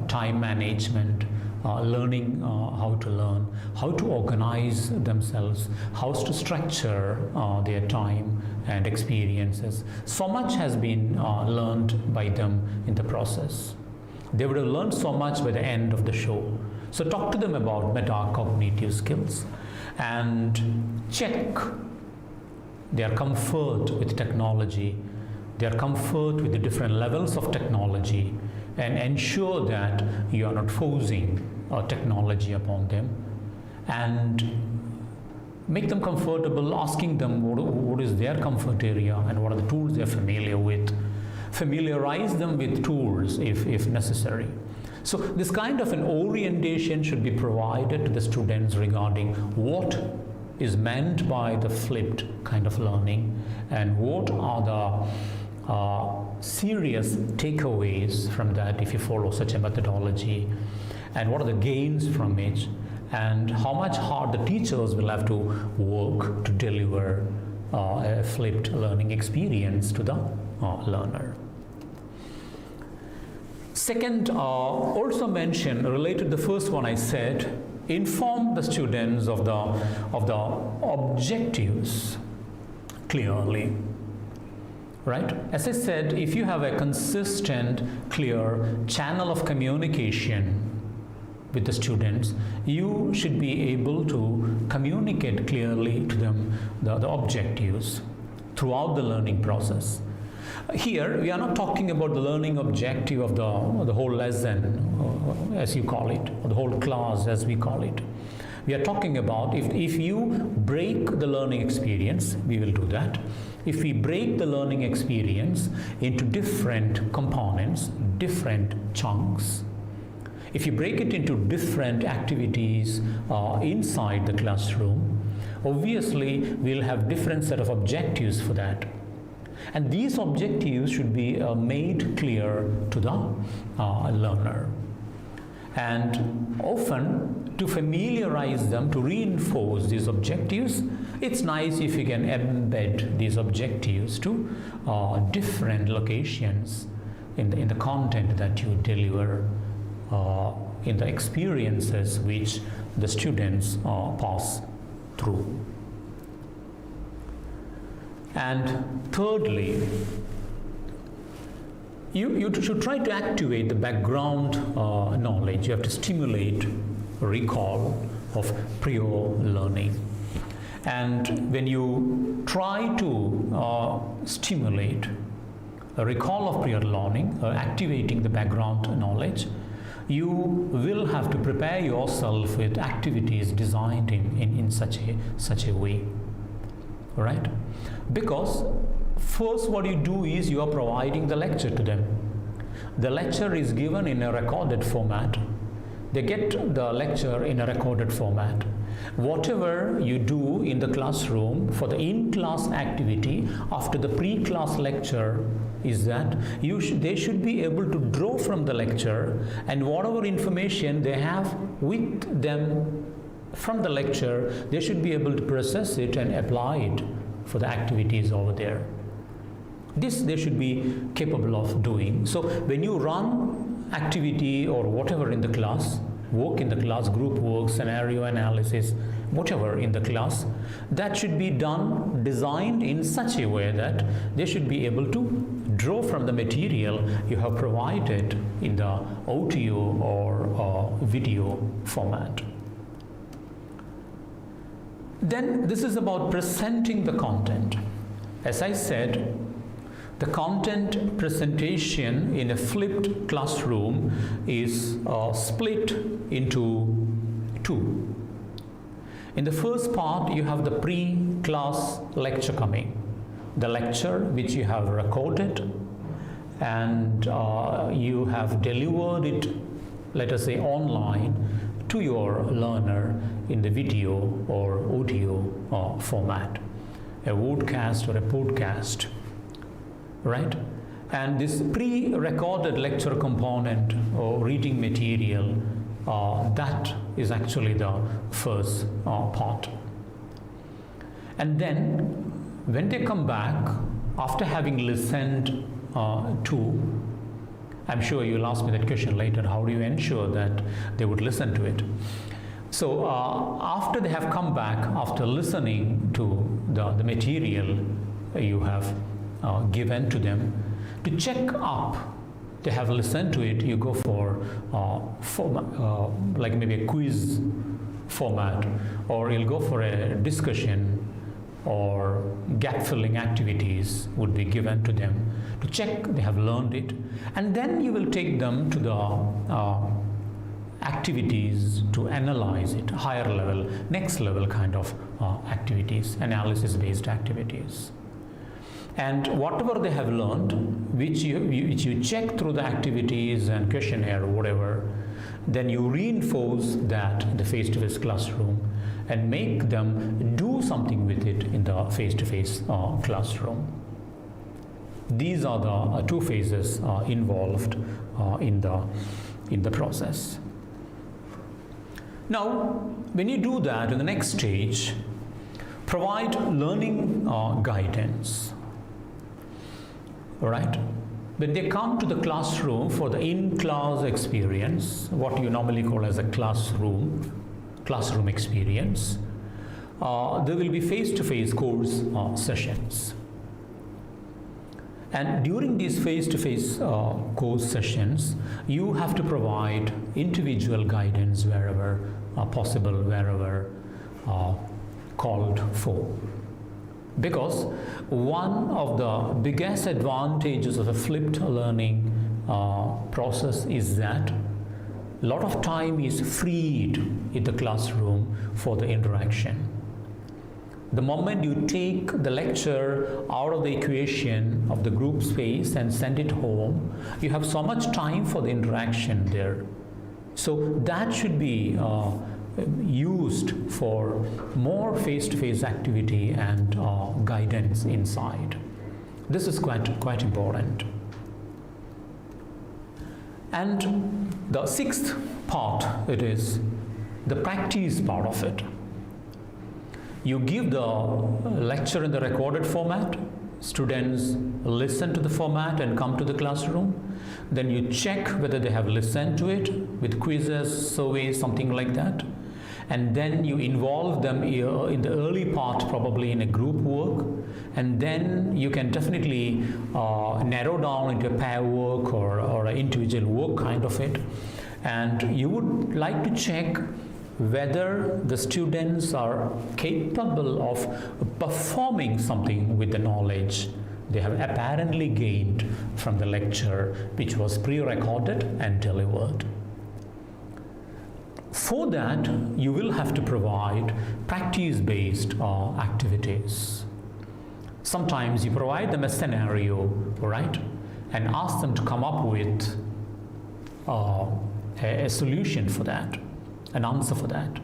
time management, learning how to learn, how to organize themselves, how to structure their time and experiences. So much has been learned by them in the process. They would have learned so much by the end of the show. So talk to them about metacognitive skills and check their comfort with technology, their comfort with the different levels of technology, and ensure that you are not forcing technology upon them, and make them comfortable, asking them what is their comfort area and what are the tools they're familiar with. Familiarize them with tools if necessary. So this kind of an orientation should be provided to the students regarding what is meant by the flipped kind of learning and what are the serious takeaways from that if you follow such a methodology, and what are the gains from it, and how much hard the teachers will have to work to deliver a flipped learning experience to the learner. Second, also mention, related to the first one I said, inform the students of the objectives clearly. Right? As I said, if you have a consistent, clear channel of communication with the students, you should be able to communicate clearly to them the objectives throughout the learning process. Here, we are not talking about the learning objective of the whole lesson, as you call it, or the whole class, as we call it. We are talking about if you break the learning experience, we will do that. If we break the learning experience into different components, different chunks, if you break it into different activities inside the classroom, obviously we'll have different set of objectives for that. And these objectives should be made clear to the learner. And often, to familiarize them, to reinforce these objectives, it's nice if you can embed these objectives to different locations in the content that you deliver, in the experiences which the students pass through. And thirdly, you should try to activate the background knowledge. You have to stimulate recall of prior learning. And when you try to stimulate a recall of prior learning, activating the background knowledge, you will have to prepare yourself with activities designed in such a way. Right? Because first what you do is you are providing the lecture to them. The lecture is given in a recorded format. They get the lecture in a recorded format. Whatever you do in the classroom for the in-class activity after the pre-class lecture is that they should be able to draw from the lecture, and whatever information they have with them from the lecture, they should be able to process it and apply it for the activities over there. This they should be capable of doing. So when you run activity or whatever in the class, work in the class, group work, scenario analysis, whatever in the class, that should be done, designed in such a way that they should be able to draw from the material you have provided in the audio or video format. Then this is about presenting the content. As I said, the content presentation in a flipped classroom is split into two. In the first part, you have the pre-class lecture coming, the lecture which you have recorded and you have delivered it, let us say online, to your learner in the video or audio format, a vodcast or a podcast, right? And this pre-recorded lecture component or reading material, that is actually the first part. And then when they come back after having listened to, I'm sure you'll ask me that question later, how do you ensure that they would listen to it? So after they have come back, after listening to the material you have given to them, to check up they have listened to it, you go for like maybe a quiz format, or you'll go for a discussion, or gap filling activities would be given to them to check they have learned it. And then you will take them to the activities to analyze it, higher level, next level kind of activities, analysis based activities. And whatever they have learned, which you check through the activities and questionnaire or whatever, then you reinforce that in the face-to-face classroom and make them do something with it in the face-to-face classroom. These are the two phases involved in the process. Now, when you do that, in the next stage, provide learning guidance. All right? When they come to the classroom for the in-class experience, what you normally call as a classroom experience, there will be face-to-face course sessions. And during these face-to-face course sessions, you have to provide individual guidance wherever possible, wherever called for. Because one of the biggest advantages of a flipped learning process is that a lot of time is freed in the classroom for the interaction. The moment you take the lecture out of the equation of the group space and send it home, you have so much time for the interaction there. So that should be used for more face-to-face activity and guidance inside. This is quite important. And the sixth part, it is the practice part of it. You give the lecture in the recorded format, students listen to the format and come to the classroom. Then you check whether they have listened to it with quizzes, surveys, something like that. And then you involve them in the early part, probably in a group work. And then you can definitely narrow down into a pair work or an individual work kind of it. And you would like to check whether the students are capable of performing something with the knowledge they have apparently gained from the lecture, which was pre-recorded and delivered. For that, you will have to provide practice-based activities. Sometimes you provide them a scenario, right, and ask them to come up with a solution for that, an answer for that.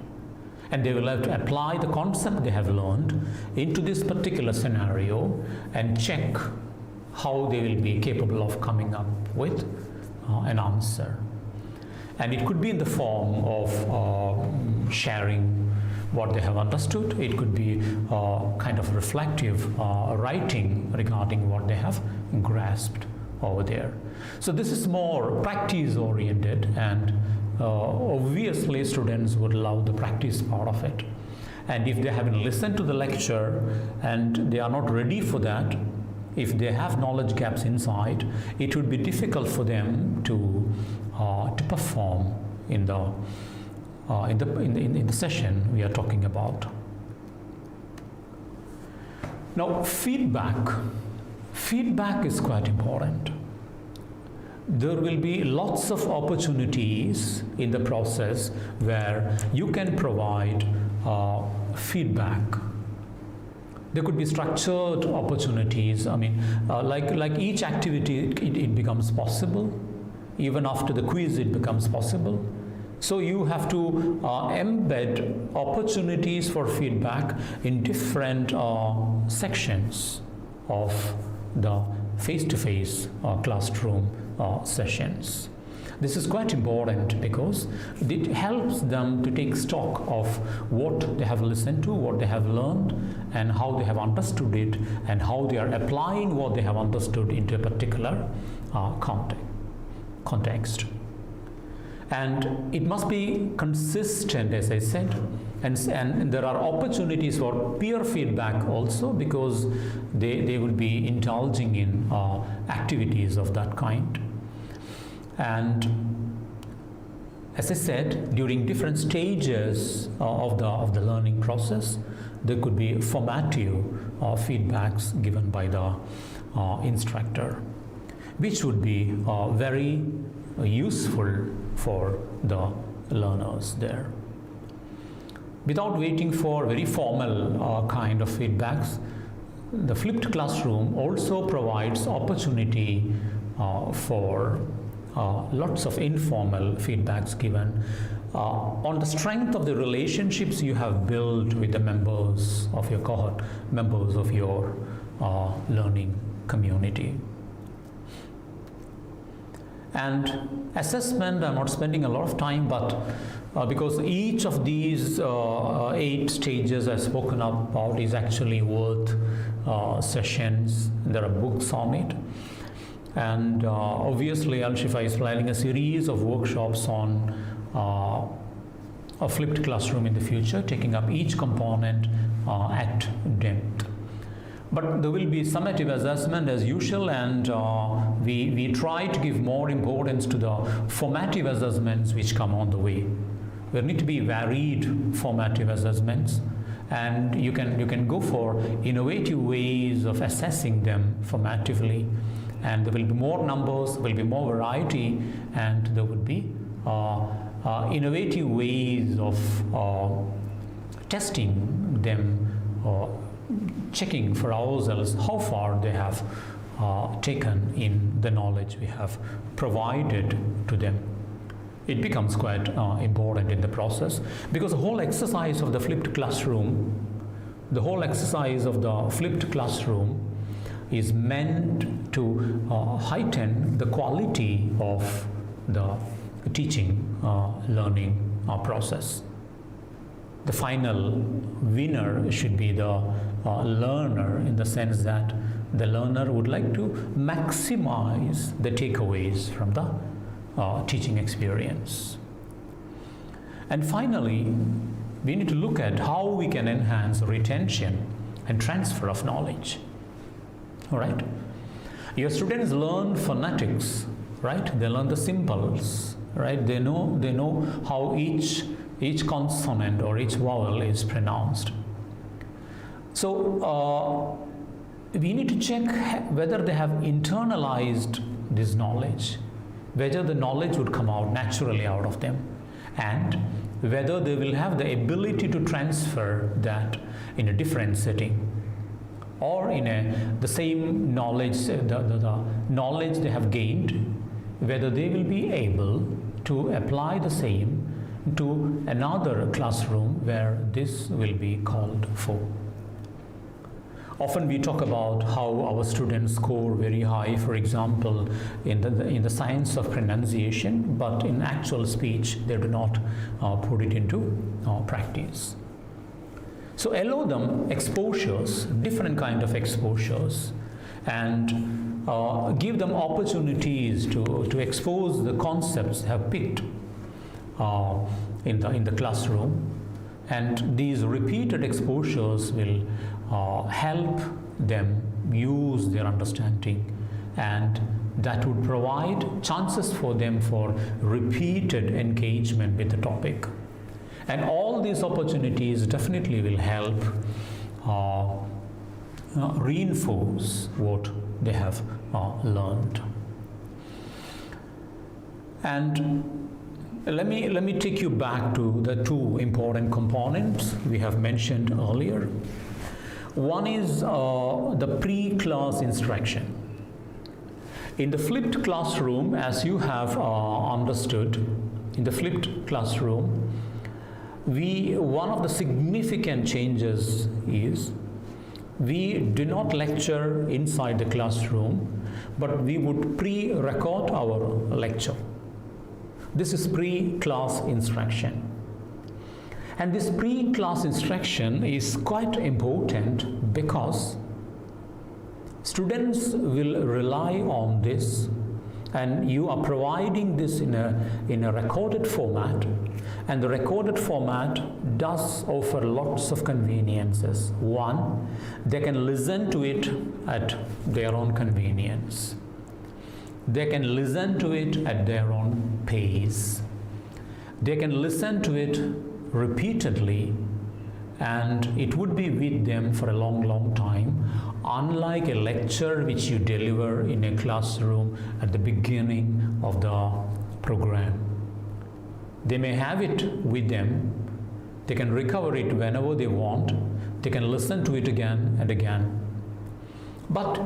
And they will have to apply the concept they have learned into this particular scenario and check how they will be capable of coming up with an answer. And it could be in the form of sharing what they have understood. It could be kind of reflective writing regarding what they have grasped over there. So this is more practice oriented, and obviously students would love the practice part of it. And if they haven't listened to the lecture and they are not ready for that, if they have knowledge gaps inside, it would be difficult for them to perform in the session we are talking about. Now, feedback is quite important. There will be lots of opportunities in the process where you can provide feedback. There could be structured opportunities. I mean, like each activity, it becomes possible. Even after the quiz, it becomes possible. So you have to embed opportunities for feedback in different sections of the face-to-face classroom sessions. This is quite important because it helps them to take stock of what they have listened to, what they have learned, and how they have understood it, and how they are applying what they have understood into a particular context. And it must be consistent, as I said, and there are opportunities for peer feedback also, because they will be indulging in activities of that kind. And as I said, during different stages of the learning process, there could be formative feedbacks given by the instructor, which would be very useful for the learners there. Without waiting for very formal kind of feedbacks, the flipped classroom also provides opportunity for lots of informal feedbacks given on the strength of the relationships you have built with the members of your cohort, members of your learning community. And assessment, I'm not spending a lot of time, but because each of these 8 stages I've spoken about is actually worth sessions. There are books on it. And obviously, Shifa is planning a series of workshops on a flipped classroom in the future, taking up each component at depth. But there will be summative assessment as usual, and we try to give more importance to the formative assessments which come on the way. There need to be varied formative assessments, and you can go for innovative ways of assessing them formatively. And there will be more numbers, there will be more variety, and there would be innovative ways of testing them, checking for ourselves how far they have taken in the knowledge we have provided to them. It becomes quite important in the process, because the whole exercise of the flipped classroom, is meant to heighten the quality of the teaching learning process. The final winner should be the learner, in the sense that the learner would like to maximize the takeaways from the teaching experience. And finally, we need to look at how we can enhance retention and transfer of knowledge. All right, your students learn phonetics, right? They learn the symbols, right? They know how each consonant or each vowel is pronounced. So we need to check whether they have internalized this knowledge, whether the knowledge would come out naturally out of them, and whether they will have the ability to transfer that in a different setting, or in the same knowledge, the knowledge they have gained, whether they will be able to apply the same to another classroom where this will be called for. Often we talk about how our students score very high, for example, in the science of pronunciation, but in actual speech they do not put it into practice. So allow them exposures, different kind of exposures, and give them opportunities to expose the concepts they have picked in the classroom, and these repeated exposures will help them use their understanding, and that would provide chances for them for repeated engagement with the topic. And all these opportunities definitely will help reinforce what they have learned. And let me take you back to the two important components we have mentioned earlier. One is the pre-class instruction. In the flipped classroom, as you have understood, in the flipped classroom, one of the significant changes is we do not lecture inside the classroom, but we would pre-record our lecture. This is pre-class instruction. And this pre-class instruction is quite important because students will rely on this, and you are providing this in a recorded format, and the recorded format does offer lots of conveniences. One, they can listen to it at their own convenience. They can listen to it at their own pace. They can listen to it repeatedly, and it would be with them for a long time, unlike a lecture which you deliver in a classroom at the beginning of the program. They may have it with them. They can recover it whenever they want. They can listen to it again and again. But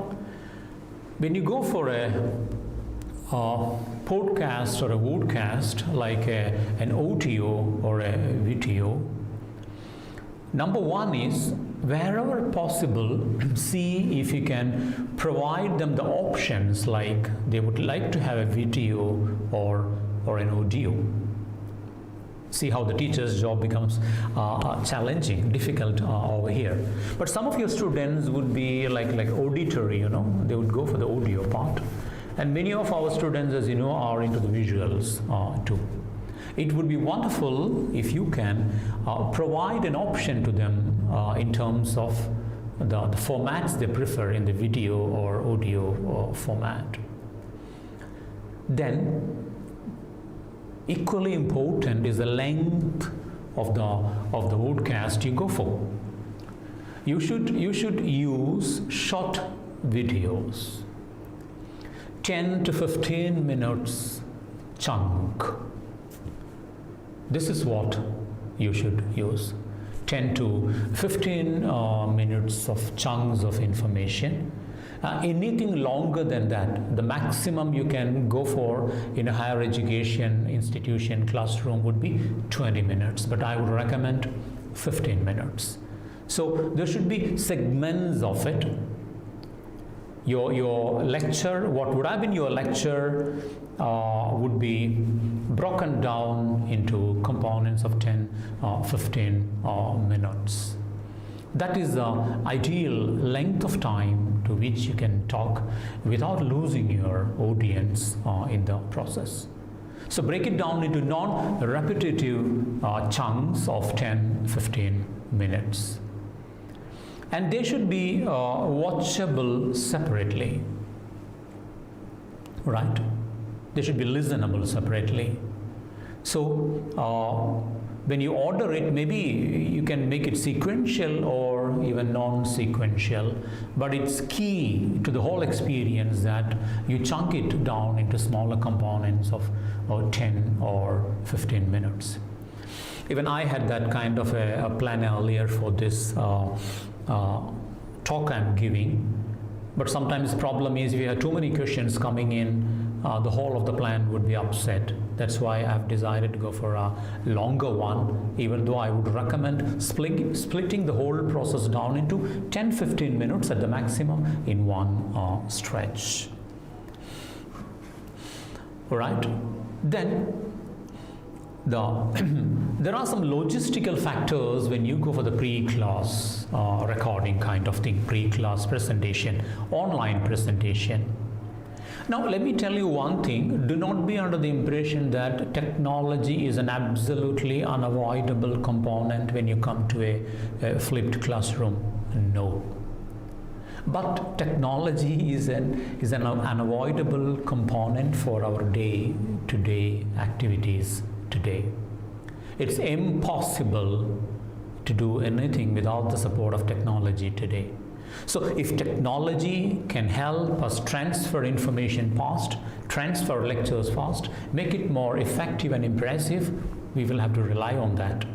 when you go for a podcast or a vodcast, like an audio or a video, number one is, wherever possible, see if you can provide them the options, like they would like to have a video or an audio. See how the teacher's job becomes challenging, difficult over here. But some of your students would be like auditory, they would go for the audio part. And many of our students, as you know, are into the visuals too. It would be wonderful if you can provide an option to them in terms of the formats they prefer in the video or audio format. Then, equally important is the length of the broadcast you go for. You should use short videos, 10 to 15 minutes chunk. This is what you should use, 10 to 15 minutes of chunks of information. Anything longer than that, the maximum you can go for in a higher education institution classroom would be 20 minutes, but I would recommend 15 minutes. So there should be segments of it. Your lecture, what would have been your lecture would be broken down into components of 10 15 minutes. That is the ideal length of time to which you can talk without losing your audience in the process. So break it down into non-repetitive chunks of 10-15 minutes. And they should be watchable separately, right? They should be listenable separately. So when you order it, maybe you can make it sequential or even non-sequential, but it's key to the whole experience that you chunk it down into smaller components of 10 or 15 minutes. Even I had that kind of a plan earlier for this talk I'm giving, but sometimes the problem is if you have too many questions coming in, the whole of the plan would be upset. That's why I've decided to go for a longer one, even though I would recommend splitting the whole process down into 10-15 minutes at the maximum in one stretch. All right, then there are some logistical factors when you go for the pre-class recording kind of thing, pre-class presentation, online presentation. Now let me tell you one thing, do not be under the impression that technology is an absolutely unavoidable component when you come to a flipped classroom. No. But technology is an unavoidable component for our day-to-day activities today. It's impossible to do anything without the support of technology today. So if technology can help us transfer information fast, transfer lectures fast, make it more effective and impressive, we will have to rely on that.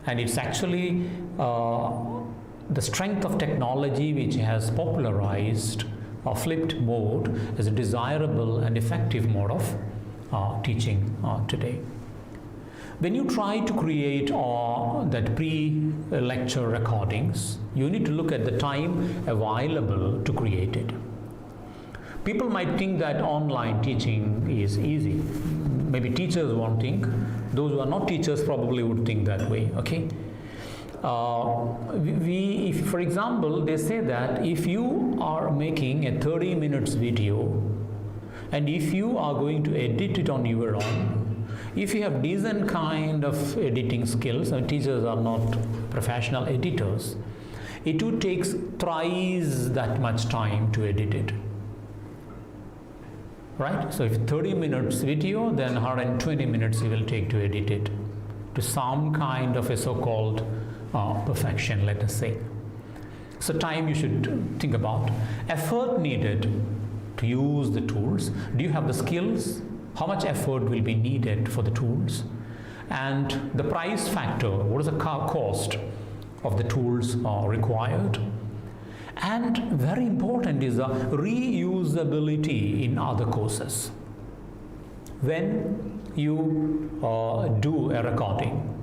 And it's actually the strength of technology which has popularized a flipped mode as a desirable and effective mode of teaching today. When you try to create that pre-lecture recordings, you need to look at the time available to create it. People might think that online teaching is easy. Maybe teachers won't think. Those who are not teachers probably would think that way, okay? If, for example, they say that if you are making a 30 minutes video and if you are going to edit it on your own, if you have decent kind of editing skills, and teachers are not professional editors, it would take thrice that much time to edit it. Right? So if 30 minutes video, then 120 minutes it will take to edit it to some kind of a so-called perfection, let us say. So time you should think about. Effort needed to use the tools. Do you have the skills? How much effort will be needed for the tools? And the price factor, what is the cost of the tools required? And very important is the reusability in other courses. When you do a recording,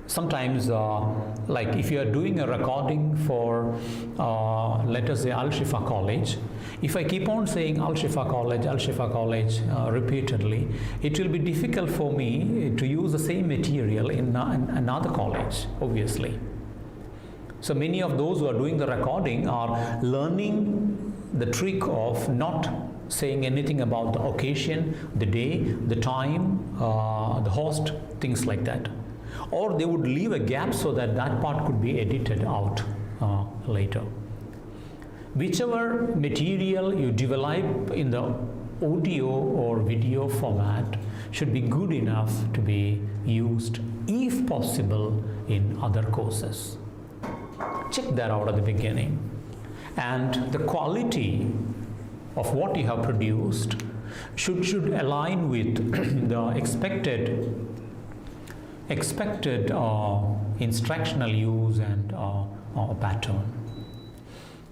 sometimes like if you are doing a recording for let us say Shifa College, if I keep on saying Shifa College repeatedly, it will be difficult for me to use the same material in another college, obviously. So many of those who are doing the recording are learning the trick of not saying anything about the occasion, the day, the time, the host, things like that. Or they would leave a gap so that that part could be edited out later. Whichever material you develop in the audio or video format should be good enough to be used, if possible, in other courses. Check that out at the beginning. And the quality of what you have produced should align with the expected instructional use and pattern.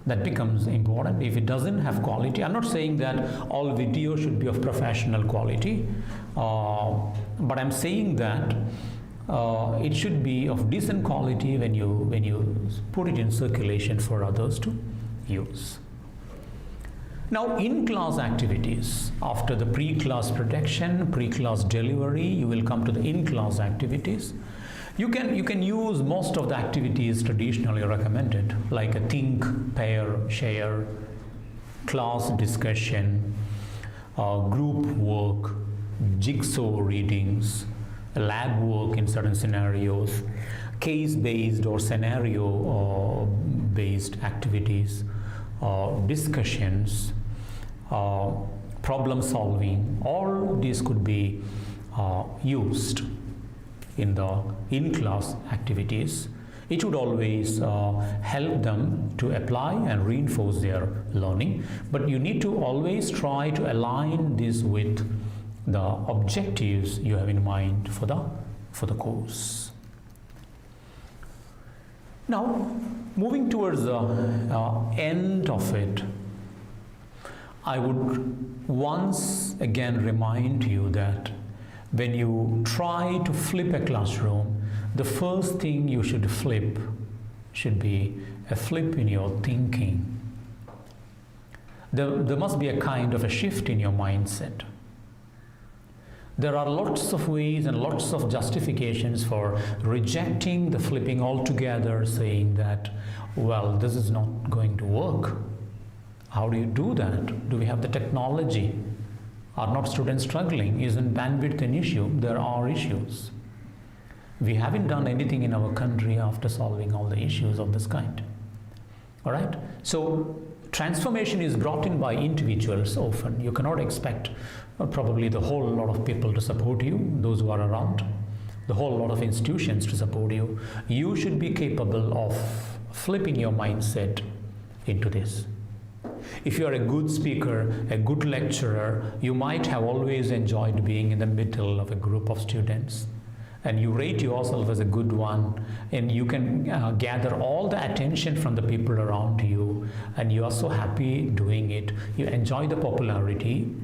That becomes important. If it doesn't have quality, I'm not saying that all video should be of professional quality, but I'm saying that it should be of decent quality when you put it in circulation for others to use. Now, in-class activities, after the pre-class production, pre-class delivery, you will come to the in-class activities. You can use most of the activities traditionally recommended, like a think, pair, share, class discussion, group work, jigsaw readings, lab work in certain scenarios, case-based or scenario-based activities, discussions, problem solving. All these could be used in the in-class activities. It would always help them to apply and reinforce their learning, but you need to always try to align this with the objectives you have in mind for the course. Now, moving towards the end of it, I would once again remind you that when you try to flip a classroom, the first thing you should flip should be a flip in your thinking. There must be a kind of a shift in your mindset. There are lots of ways and lots of justifications for rejecting the flipping altogether, saying that, well, this is not going to work. How do you do that? Do we have the technology? Are not students struggling? Isn't bandwidth an issue? There are issues. We haven't done anything in our country after solving all the issues of this kind. All right? So transformation is brought in by individuals often. You cannot expect probably the whole lot of people to support you, those who are around, the whole lot of institutions to support you. You should be capable of flipping your mindset into this. If you are a good speaker, a good lecturer, you might have always enjoyed being in the middle of a group of students, and you rate yourself as a good one, and you can gather all the attention from the people around you, and you are so happy doing it. You enjoy the popularity.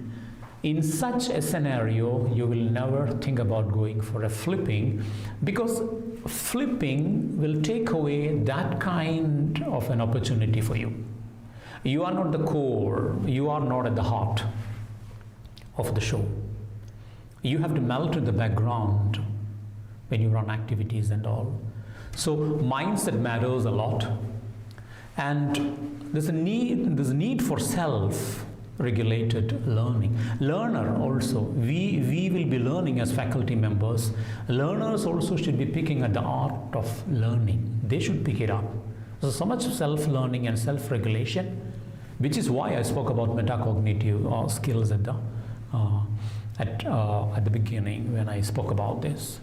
In such a scenario, you will never think about going for a flipping, because flipping will take away that kind of an opportunity for you. You are not the core, you are not at the heart of the show. You have to melt in the background when you run activities and all. So mindset matters a lot, and there's a need for self-regulated learning. Learner also, we will be learning as faculty members. Learners also should be picking at the art of learning. They should pick it up. So much self-learning and self-regulation, which is why I spoke about metacognitive skills at the beginning when I spoke about this.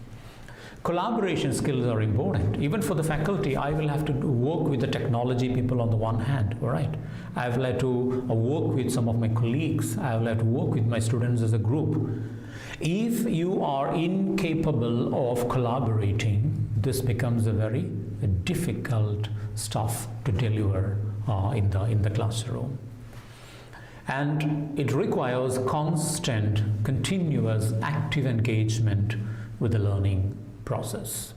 Collaboration skills are important. Even for the faculty, I will have to work with the technology people on the one hand, all right? I will have to work with some of my colleagues. I will have to work with my students as a group. If you are incapable of collaborating, this becomes a very difficult stuff to deliver in the classroom. And it requires constant, continuous, active engagement with the learning process.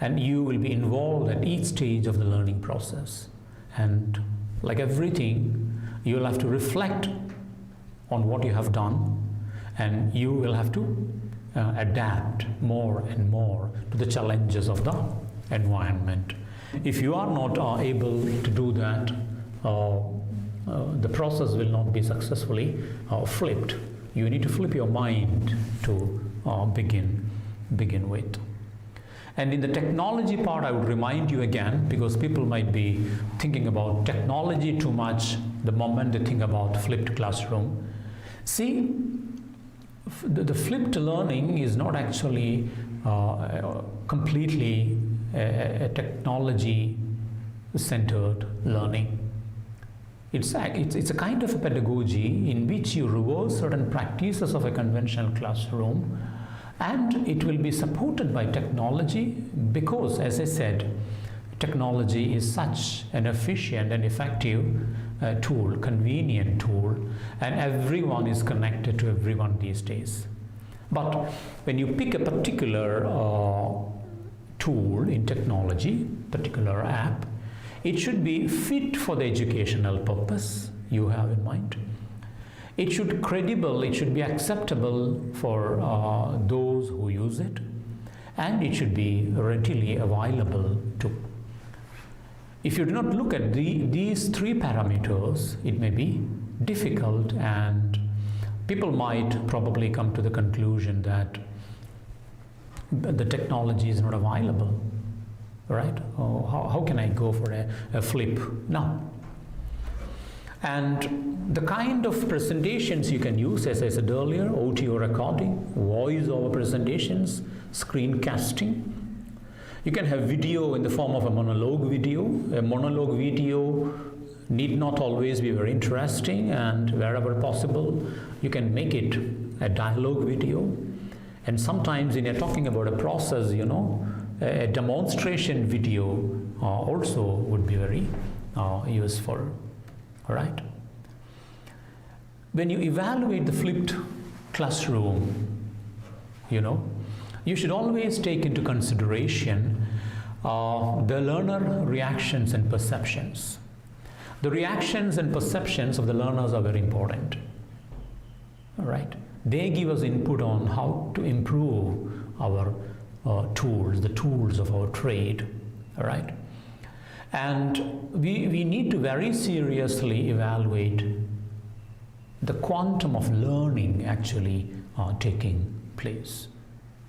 And you will be involved at each stage of the learning process. And like everything, you will have to reflect on what you have done, and you will have to adapt more and more to the challenges of the environment. If you are not able to do that, the process will not be successfully flipped. You need to flip your mind to begin with. And in the technology part, I would remind you again, because people might be thinking about technology too much the moment they think about flipped classroom. See, the flipped learning is not actually completely a technology-centered learning. It's a kind of a pedagogy in which you reverse certain practices of a conventional classroom, and it will be supported by technology because, as I said, technology is such an efficient and effective tool, convenient tool, and everyone is connected to everyone these days. But when you pick a particular tool in technology, particular app, it should be fit for the educational purpose you have in mind. It should be credible, it should be acceptable for those who use it, and it should be readily available too. If you do not look at these three parameters, it may be difficult, and people might probably come to the conclusion that the technology is not available, right? How can I go for a flip? No. And the kind of presentations you can use, as I said earlier, audio recording, voice over presentations, screencasting. You can have video in the form of a monologue video. A monologue video need not always be very interesting, and wherever possible, you can make it a dialogue video. And sometimes when you're talking about a process, a demonstration video also would be very useful. All right. When you evaluate the flipped classroom, you should always take into consideration the learner reactions and perceptions. The reactions and perceptions of the learners are very important. All right. They give us input on how to improve our tools, the tools of our trade. All right. And we need to very seriously evaluate the quantum of learning actually taking place.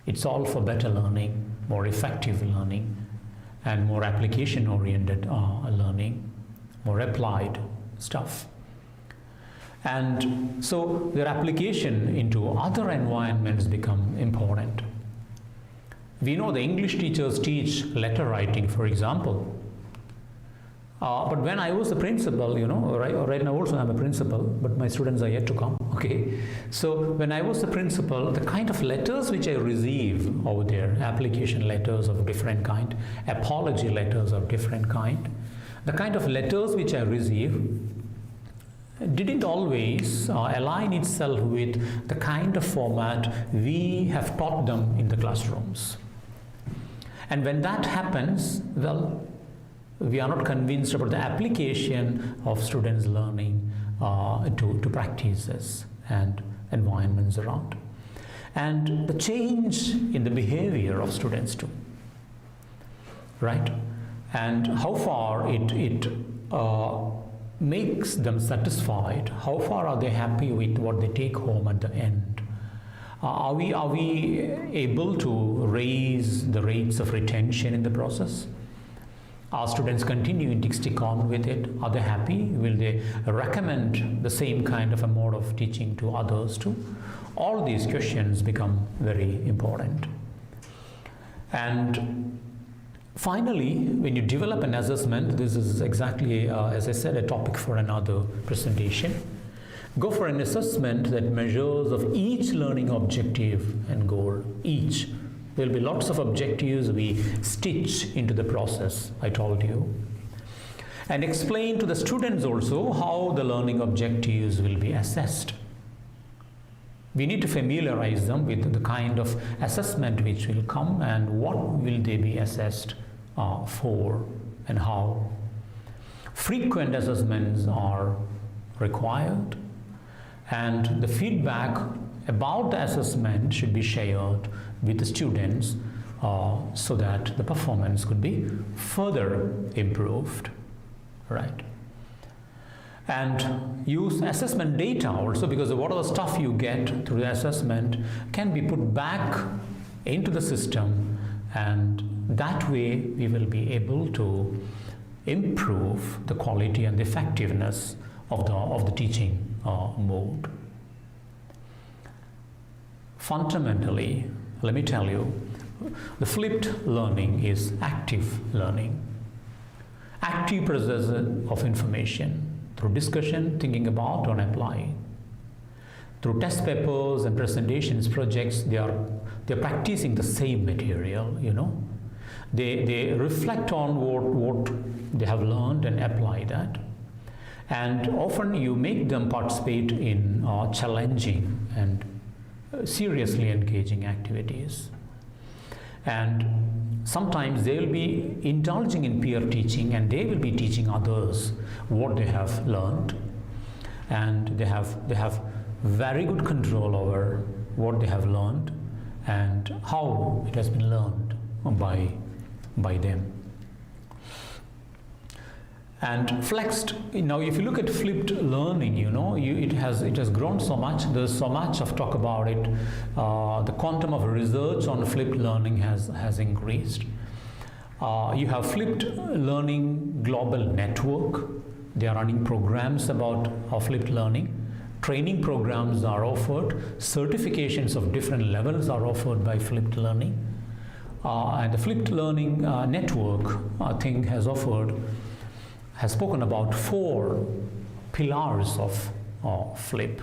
It's all for better learning, more effective learning, and more application-oriented learning, more applied stuff. And so their application into other environments become important. We know the English teachers teach letter writing, for example. But when I was a principal, right now also I'm a principal, but my students are yet to come, okay? So when I was a principal, the kind of letters which I receive over there, application letters of different kind, apology letters of different kind, the kind of letters which I receive didn't always align itself with the kind of format we have taught them in the classrooms. And when that happens, well, we are not convinced about the application of students' learning to practices and environments around. And the change in the behavior of students too, right? And how far it makes them satisfied, how far are they happy with what they take home at the end? Are we able to raise the rates of retention in the process? Are students continuing to stick on with it? Are they happy? Will they recommend the same kind of a mode of teaching to others too? All these questions become very important. And finally, when you develop an assessment, this is exactly, as I said, a topic for another presentation. Go for an assessment that measures of each learning objective and goal, each. There will be lots of objectives we stitch into the process, I told you. And explain to the students also how the learning objectives will be assessed. We need to familiarize them with the kind of assessment which will come and what will they be assessed for and how. Frequent assessments are required, and the feedback about the assessment should be shared with the students so that the performance could be further improved, right? And use assessment data also, because whatever stuff you get through the assessment can be put back into the system, and that way we will be able to improve the quality and the effectiveness of the teaching mode. Fundamentally, let me tell you, the flipped learning is active learning. Active processing of information through discussion, thinking about and applying. Through test papers and presentations, projects, they're practicing the same material, They reflect on what they have learned and apply that. And often you make them participate in challenging and seriously engaging activities. And sometimes they will be indulging in peer teaching, and they will be teaching others what they have learned, and they have very good control over what they have learned and how it has been learned by them. And flexed, now if you look at flipped learning, it has grown so much. There's so much of talk about it. The quantum of research on flipped learning has increased. You have Flipped Learning Global Network. They are running programs about flipped learning. Training programs are offered. Certifications of different levels are offered by flipped learning. And the Flipped Learning Network, I think, has spoken about 4 pillars of flip.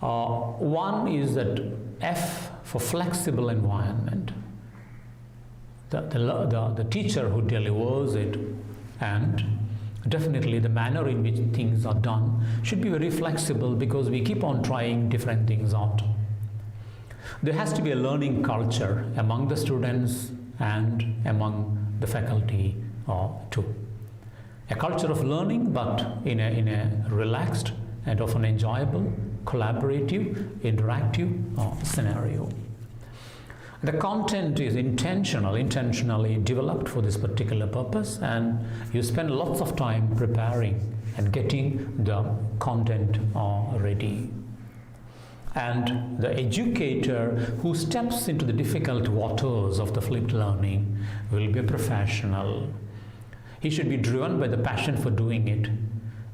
One is that F for flexible environment. The teacher who delivers it, and definitely the manner in which things are done should be very flexible, because we keep on trying different things out. There has to be a learning culture among the students and among the faculty too. A culture of learning, but in a relaxed and often enjoyable, collaborative, interactive scenario. The content is intentionally developed for this particular purpose, and you spend lots of time preparing and getting the content ready. And the educator who steps into the difficult waters of the flipped learning will be a professional. He should be driven by the passion for doing it,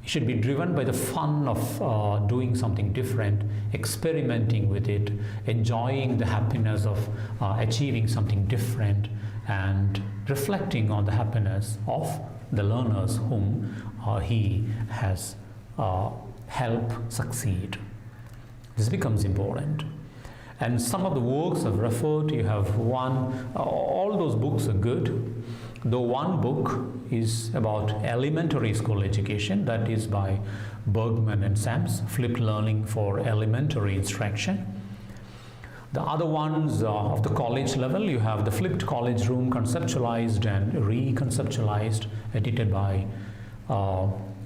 should be driven by the fun of doing something different, experimenting with it, enjoying the happiness of achieving something different, and reflecting on the happiness of the learners whom he has helped succeed. This becomes important. And some of the works I've referred to, you have one, all those books are good. Though one book is about elementary school education, that is by Bergman and Sams, Flipped Learning for Elementary Instruction. The other ones of the college level, you have the Flipped College Room, Conceptualized and Reconceptualized, edited by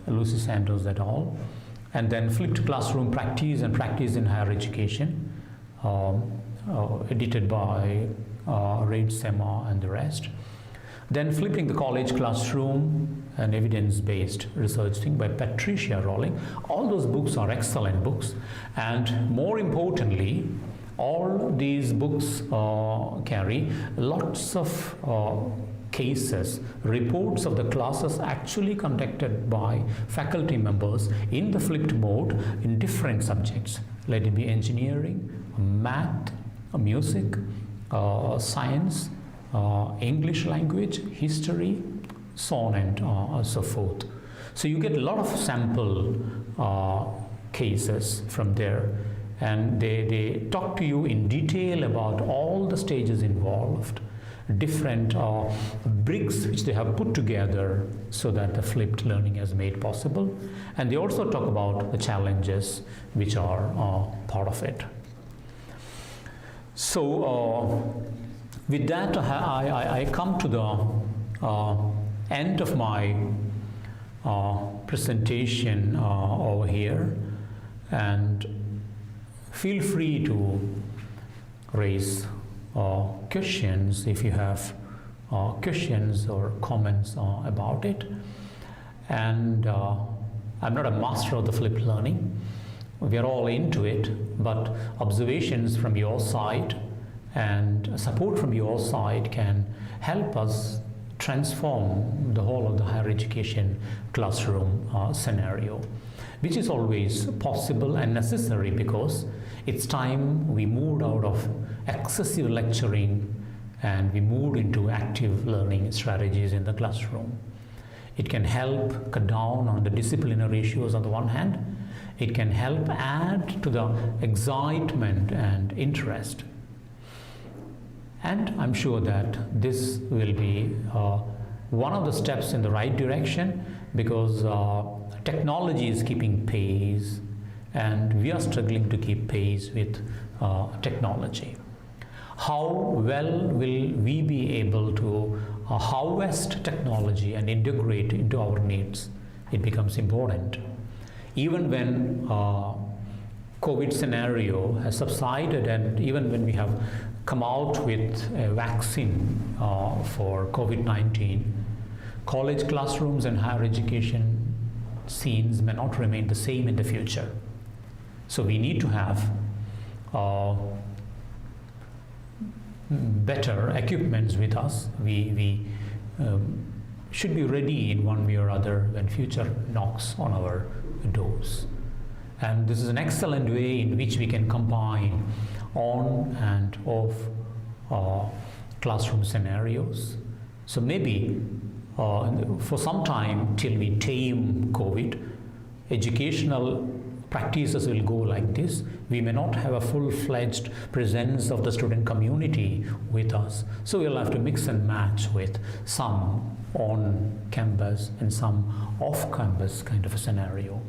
Lucy Santos et al. And then Flipped Classroom Practice and Practice in Higher Education, edited by Reid Sema and the rest. Then Flipping the College Classroom, an evidence-based research thing by Patricia Rowling. All those books are excellent books, and more importantly, all these books carry lots of cases, reports of the classes actually conducted by faculty members in the flipped mode in different subjects. Let it be engineering, math, music, science, English language, history, so on and so forth. So you get a lot of sample cases from there, and they talk to you in detail about all the stages involved, different bricks which they have put together so that the flipped learning is made possible. And they also talk about the challenges which are part of it. So with that, I come to the end of my presentation over here, and feel free to raise questions if you have questions or comments about it. And I'm not a master of the flipped learning. We are all into it, but observations from your side and support from your side can help us transform the whole of the higher education classroom scenario, which is always possible and necessary, because it's time we moved out of excessive lecturing and we moved into active learning strategies in the classroom. It can help cut down on the disciplinary issues on the one hand. It can help add to the excitement and interest. And I'm sure that this will be one of the steps in the right direction, because technology is keeping pace and we are struggling to keep pace with technology. How well will we be able to harvest technology and integrate into our needs? It becomes important. Even when COVID scenario has subsided, and even when we have come out with a vaccine for COVID-19, college classrooms and higher education scenes may not remain the same in the future. So we need to have better equipments with us. We should be ready in one way or other when future knocks on our doors. And this is an excellent way in which we can combine on and off classroom scenarios. So maybe for some time till we tame COVID, educational practices will go like this. We may not have a full-fledged presence of the student community with us, so we'll have to mix and match with some on campus and some off campus kind of a scenario.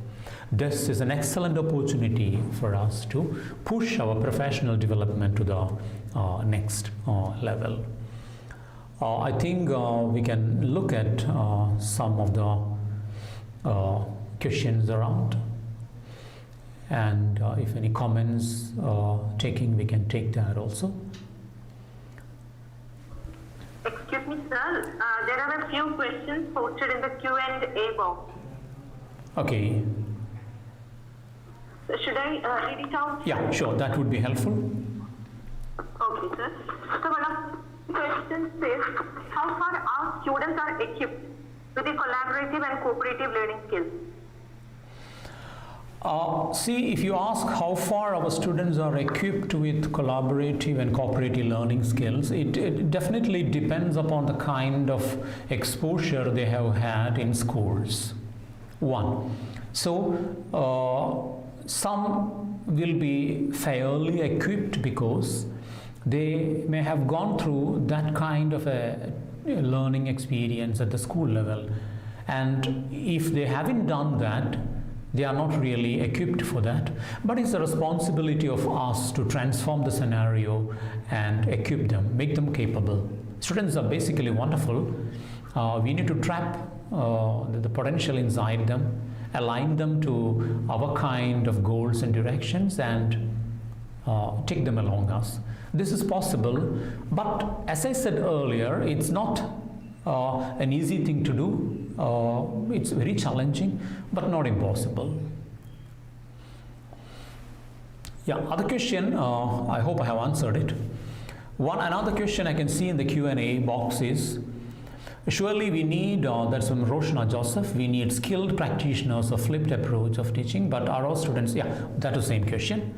This is an excellent opportunity for us to push our professional development to the next level. I think we can look at some of the questions around, and if any comments we can take that also. Excuse me, sir. There are a few questions posted in the Q&A box. Okay. So should I read it out? Yeah, sure. That would be helpful. Okay, sir. So one of the questions says, how far our students are equipped with the collaborative and cooperative learning skills? See, if you ask how far our students are equipped with collaborative and cooperative learning skills, it definitely depends upon the kind of exposure they have had in schools. One. So, some will be fairly equipped because they may have gone through that kind of a learning experience at the school level. And if they haven't done that, they are not really equipped for that. But it's the responsibility of us to transform the scenario and equip them, make them capable. Students are basically wonderful. We need to trap the potential inside them, align them to our kind of goals and directions, and take them along us. This is possible, but as I said earlier, it's not an easy thing to do. It's very challenging, but not impossible. Yeah, other question, I hope I have answered it. Another question I can see in the Q&A box is, surely we need, that's from Roshna Joseph, we need skilled practitioners of flipped approach of teaching, but are our students, yeah, that's the same question.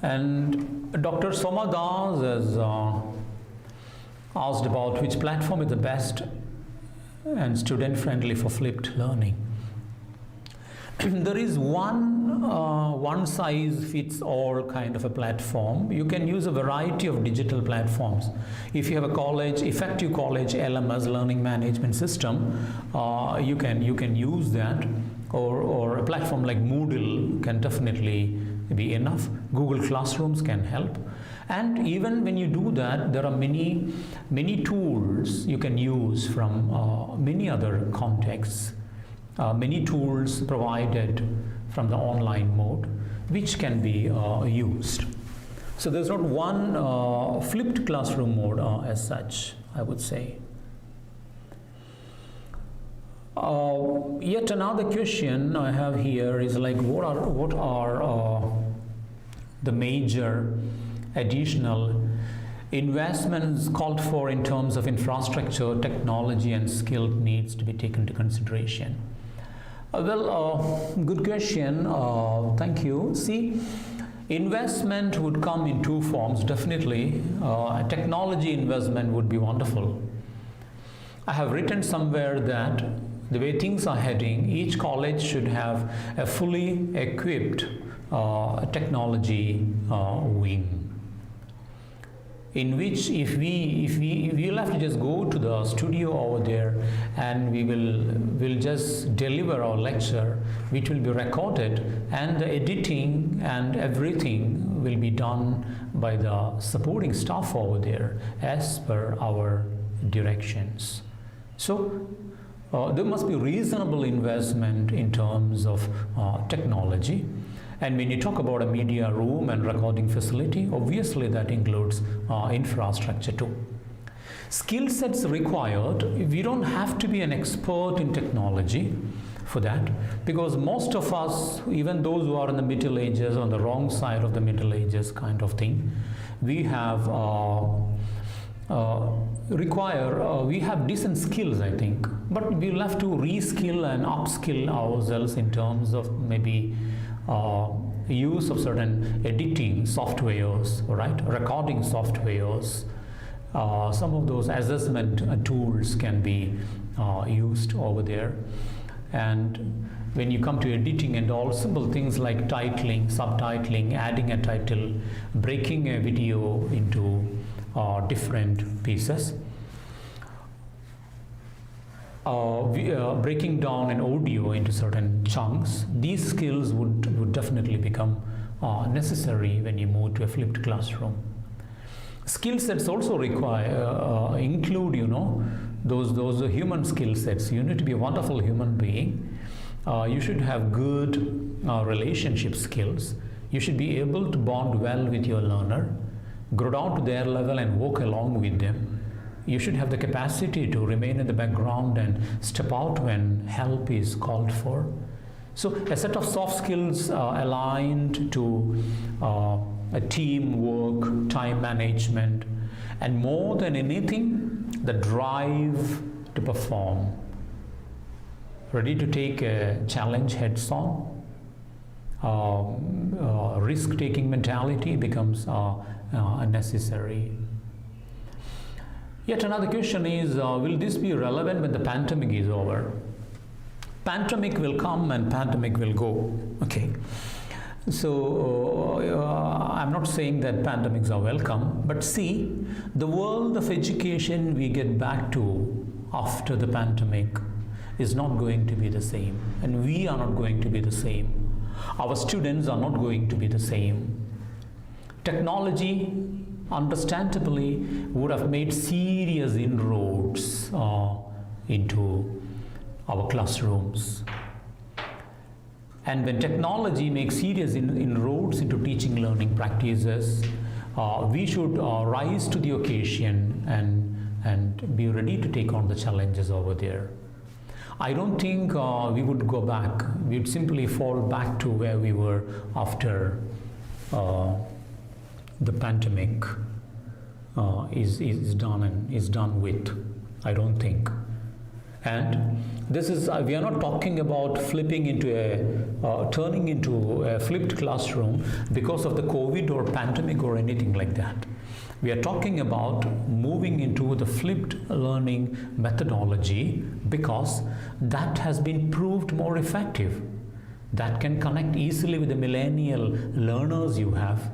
And Dr. Soma Das has asked about which platform is the best and student friendly for flipped learning. There is one size fits all kind of a platform. You can use a variety of digital platforms. If you have a college, effective college LMS, learning management system, you can use that, or a platform like Moodle can definitely be enough. Google Classrooms can help. And even when you do that, there are many tools you can use from many other contexts, many tools provided from the online mode, which can be used. So there's not one flipped classroom mode as such, I would say. Yet another question I have here is like, what are the major additional investments called for in terms of infrastructure, technology, and skill needs to be taken into consideration? Good question. Thank you. See, investment would come in two forms. Definitely, technology investment would be wonderful. I have written somewhere that the way things are heading, each college should have a fully equipped technology wing, in which if we'll have to just go to the studio over there and we'll just deliver our lecture, which will be recorded, and the editing and everything will be done by the supporting staff over there as per our directions. So there must be reasonable investment in terms of technology. And when you talk about a media room and recording facility, obviously that includes infrastructure too. Skill sets required, we don't have to be an expert in technology for that, because most of us, even those who are in the Middle Ages, on the wrong side of the Middle Ages kind of thing, we have we have decent skills, I think, but we'll have to reskill and upskill ourselves in terms of maybe use of certain editing softwares, right? Recording softwares. Some of those assessment tools can be used over there. And when you come to editing and all, simple things like titling, subtitling, adding a title, breaking a video into different pieces, breaking down an audio into certain chunks, these skills would definitely become necessary when you move to a flipped classroom. Skill sets also include, those human skill sets. You need to be a wonderful human being. You should have good relationship skills. You should be able to bond well with your learner, grow down to their level and walk along with them. You should have the capacity to remain in the background and step out when help is called for. So a set of soft skills aligned to a teamwork, time management, and more than anything, the drive to perform. Ready to take a challenge heads on, risk-taking mentality becomes necessary. Yet another question is, will this be relevant when the pandemic is over? Pandemic will come and pandemic will go. Okay. So I'm not saying that pandemics are welcome, but see, the world of education we get back to after the pandemic is not going to be the same, and we are not going to be the same. Our students are not going to be the same. Technology, understandably, would have made serious inroads into our classrooms. And when technology makes serious inroads into teaching learning practices, we should rise to the occasion and be ready to take on the challenges over there. I don't think we would go back. We would simply fall back to where we were after the pandemic is done with. I don't think. And this is we are not talking about flipping into turning into a flipped classroom because of the COVID or pandemic or anything like that. We are talking about moving into the flipped learning methodology because that has been proved more effective. That can connect easily with the millennial learners you have,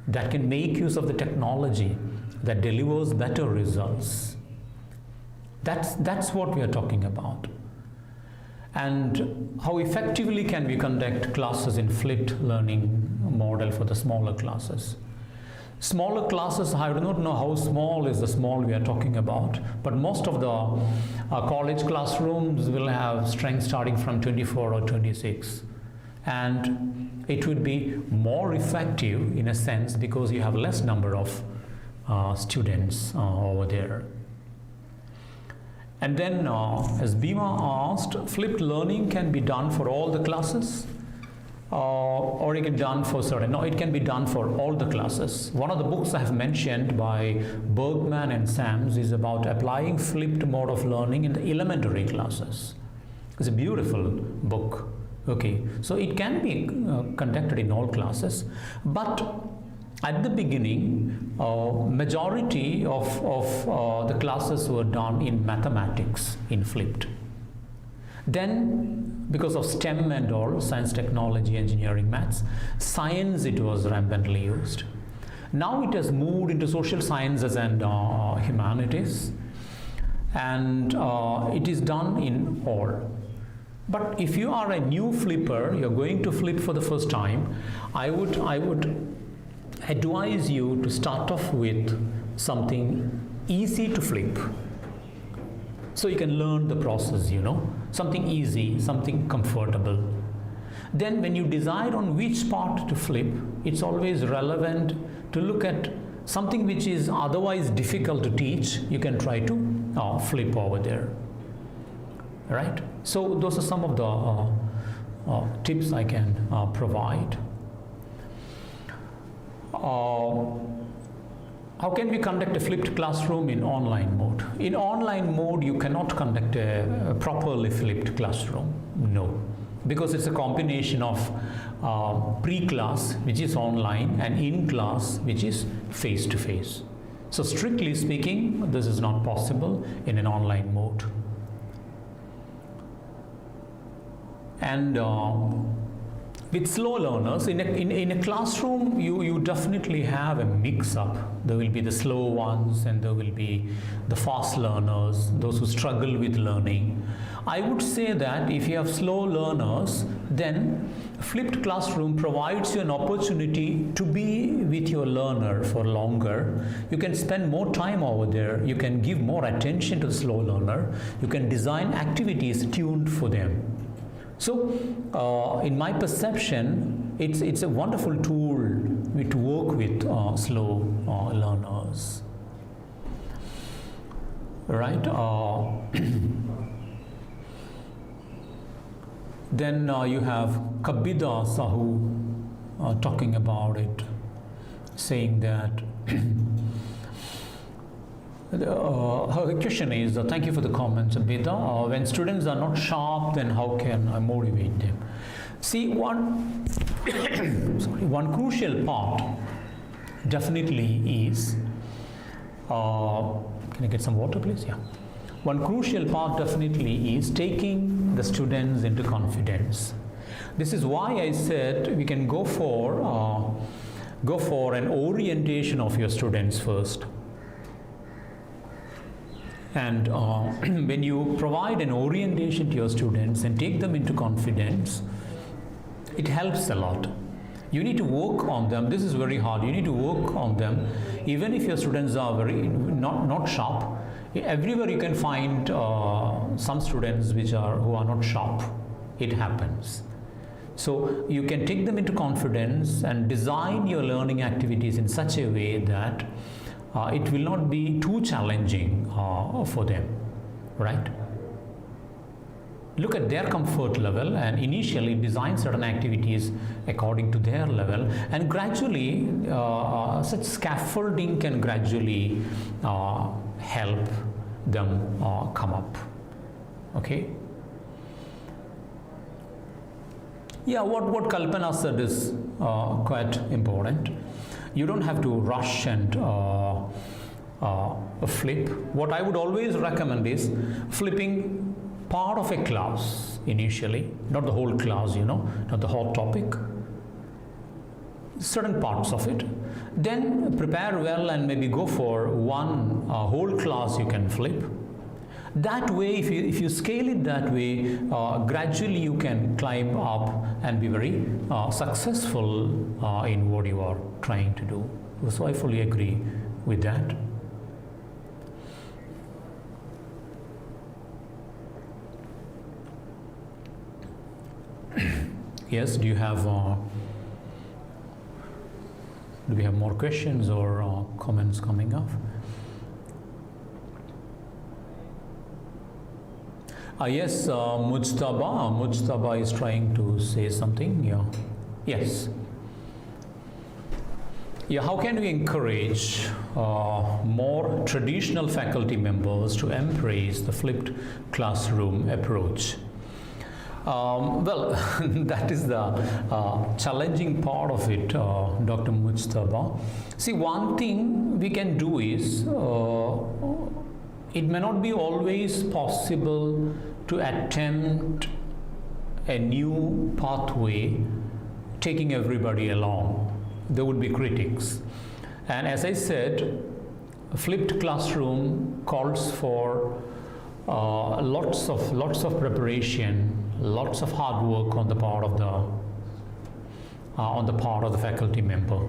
that can make use of the technology, that delivers better results. That's what we are talking about. And how effectively can we conduct classes in flipped learning model for the smaller classes? Smaller classes, I do not know how small is the small we are talking about, but most of the college classrooms will have strength starting from 24 or 26. And it would be more effective in a sense because you have less number of students over there. And then, as Bhima asked, flipped learning can be done for all the classes, or it can be done for certain. No, it can be done for all the classes. One of the books I have mentioned by Bergman and Sams is about applying flipped mode of learning in the elementary classes. It's a beautiful book. Okay, so it can be conducted in all classes, but at the beginning, majority of the classes were done in mathematics in flipped. Then, because of STEM and all, science, technology, engineering, maths, science, it was rampantly used. Now it has moved into social sciences and humanities, and it is done in all. But if you are a new flipper, you're going to flip for the first time, I would advise you to start off with something easy to flip, so you can learn the process, something easy, something comfortable. Then when you decide on which part to flip, it's always relevant to look at something which is otherwise difficult to teach. You can try to flip over there, right? So those are some of the tips I can provide. How can we conduct a flipped classroom in online mode? In online mode, you cannot conduct a properly flipped classroom. No, because it's a combination of pre-class, which is online, and in-class, which is face-to-face. So strictly speaking, this is not possible in an online mode. And with slow learners, in a classroom, you definitely have a mix-up. There will be the slow ones and there will be the fast learners, those who struggle with learning. I would say that if you have slow learners, then flipped classroom provides you an opportunity to be with your learner for longer. You can spend more time over there. You can give more attention to the slow learner. You can design activities tuned for them. So, in my perception, it's a wonderful tool to work with slow learners, right? Then you have Kabida Sahu talking about it, saying that her question is, thank you for the comments, Abida. When students are not sharp, then how can I motivate them? See, one crucial part definitely is, can I get some water please? Yeah. One crucial part definitely is taking the students into confidence. This is why I said we can go for an orientation of your students first. And when you provide an orientation to your students and take them into confidence, it helps a lot. You need to work on them. This is very hard. You need to work on them. Even if your students are very not sharp, everywhere you can find some students who are not sharp. It happens. So you can take them into confidence and design your learning activities in such a way that it will not be too challenging for them, right? Look at their comfort level and initially design certain activities according to their level, and gradually such scaffolding can gradually help them come up. Okay. Yeah, what Kalpana said is quite important. You don't have to rush and flip. What I would always recommend is flipping part of a class initially, not the whole class, not the whole topic, certain parts of it. Then prepare well and maybe go for one whole class you can flip. That way, if you scale it that way, gradually you can climb up and be very successful in what you are trying to do. So I fully agree with that. Yes, do we have more questions or comments coming up? Yes, Mujtaba is trying to say something. Yeah. Yes. Yeah, how can we encourage more traditional faculty members to embrace the flipped classroom approach? Well, that is the challenging part of it, Dr. Mujtaba. See, one thing we can do is, it may not be always possible to attempt a new pathway taking everybody along. There would be critics. And as I said, a flipped classroom calls for lots of preparation, lots of hard work on the part of the faculty member.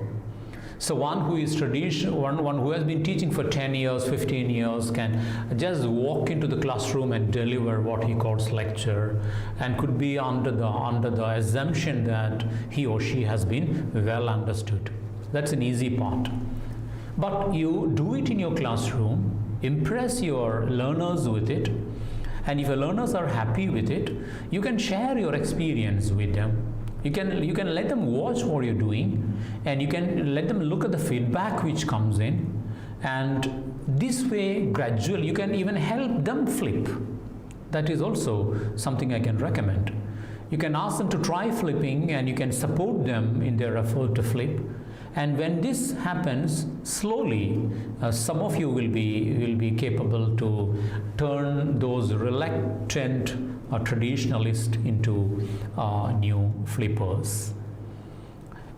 So one who is one who has been teaching for 10 years, 15 years can just walk into the classroom and deliver what he calls lecture, and could be under the assumption that he or she has been well understood. That's an easy part. But you do it in your classroom, impress your learners with it, and if your learners are happy with it, you can share your experience with them. You can let them watch what you're doing, and you can let them look at the feedback which comes in, and this way gradually you can even help them flip. That is also something I can recommend. You can ask them to try flipping, and you can support them in their effort to flip. And when this happens, slowly some of you will be capable to turn those reluctant traditionalists into new flippers.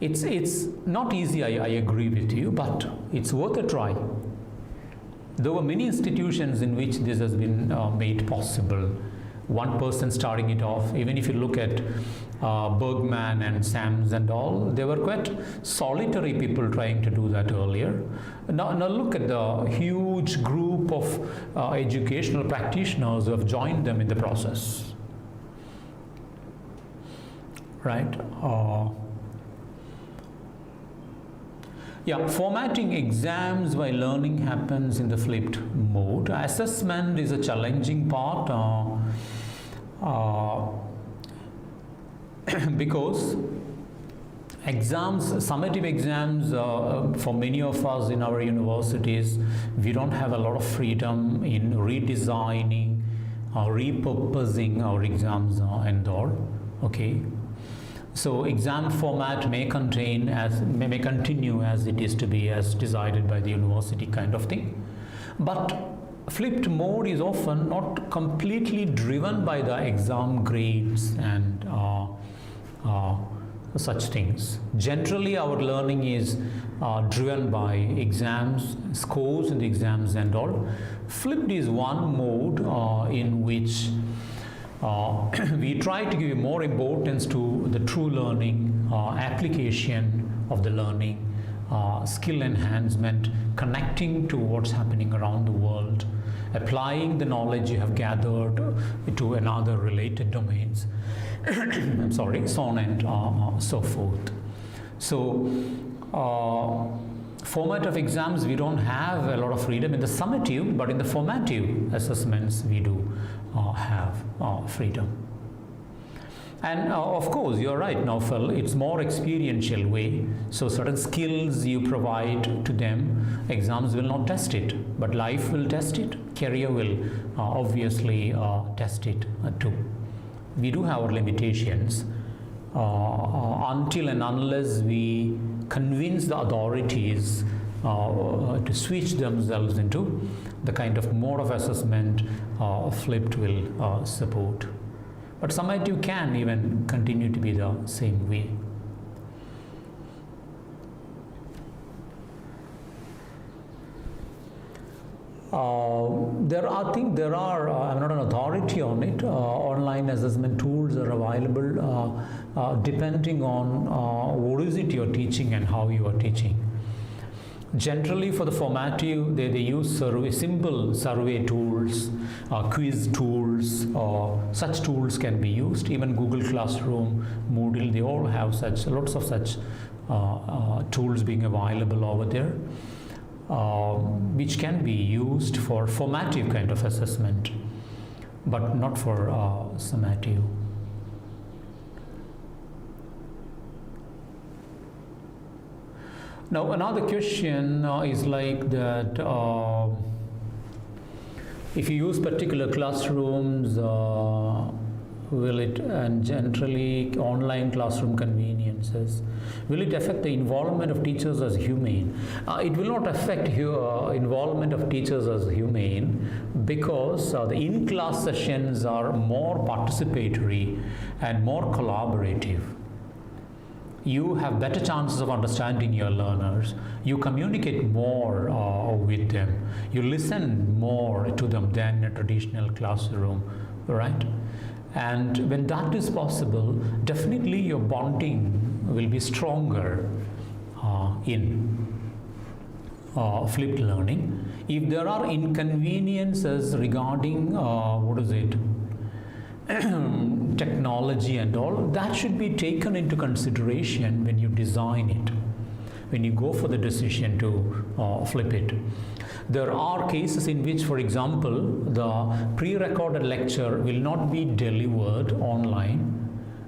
It's not easy, I agree with you, but it's worth a try. There were many institutions in which this has been made possible. One person starting it off. Even if you look at Bergman and Sams and all, they were quite solitary people trying to do that earlier. Now look at the huge group of educational practitioners who have joined them in the process. Right? Yeah, formatting exams while learning happens in the flipped mode. Assessment is a challenging part because exams, summative exams, for many of us in our universities, we don't have a lot of freedom in redesigning or repurposing our exams and all. Okay. So exam format may continue as it is to be, as decided by the university, kind of thing. But flipped mode is often not completely driven by the exam grades and such things. Generally, our learning is driven by exams, scores in the exams and all. Flipped is one mode in which we try to give more importance to the true learning, application of the learning, skill enhancement, connecting to what's happening around the world, applying the knowledge you have gathered to another related domains, I'm sorry, so on and so forth. So, format of exams, we don't have a lot of freedom in the summative, but in the formative assessments, we do have freedom. And of course, you're right, Naufal, it's more experiential way. So certain skills you provide to them, exams will not test it, but life will test it, career will obviously test it too. We do have our limitations until and unless we convince the authorities to switch themselves into the kind of mode of assessment flipped will support. But summative can even continue to be the same way. There are I'm not an authority on it. Online assessment tools are available depending on what is it you're teaching and how you are teaching. Generally, for the formative, they use simple survey tools, quiz tools, such tools can be used. Even Google Classroom, Moodle, they all have lots of such tools being available over there, which can be used for formative kind of assessment, but not for summative. Now another question is like that, if you use particular classrooms, will it, and generally online classroom conveniences, will it affect the involvement of teachers as humane? It will not affect involvement of teachers as humane, because the in-class sessions are more participatory and more collaborative. You have better chances of understanding your learners. You communicate more with them. You listen more to them than in a traditional classroom, right? And when that is possible, definitely your bonding will be stronger in flipped learning. If there are inconveniences regarding technology and all, that should be taken into consideration when you design it, when you go for the decision to flip it. There are cases in which, for example, the pre-recorded lecture will not be delivered online,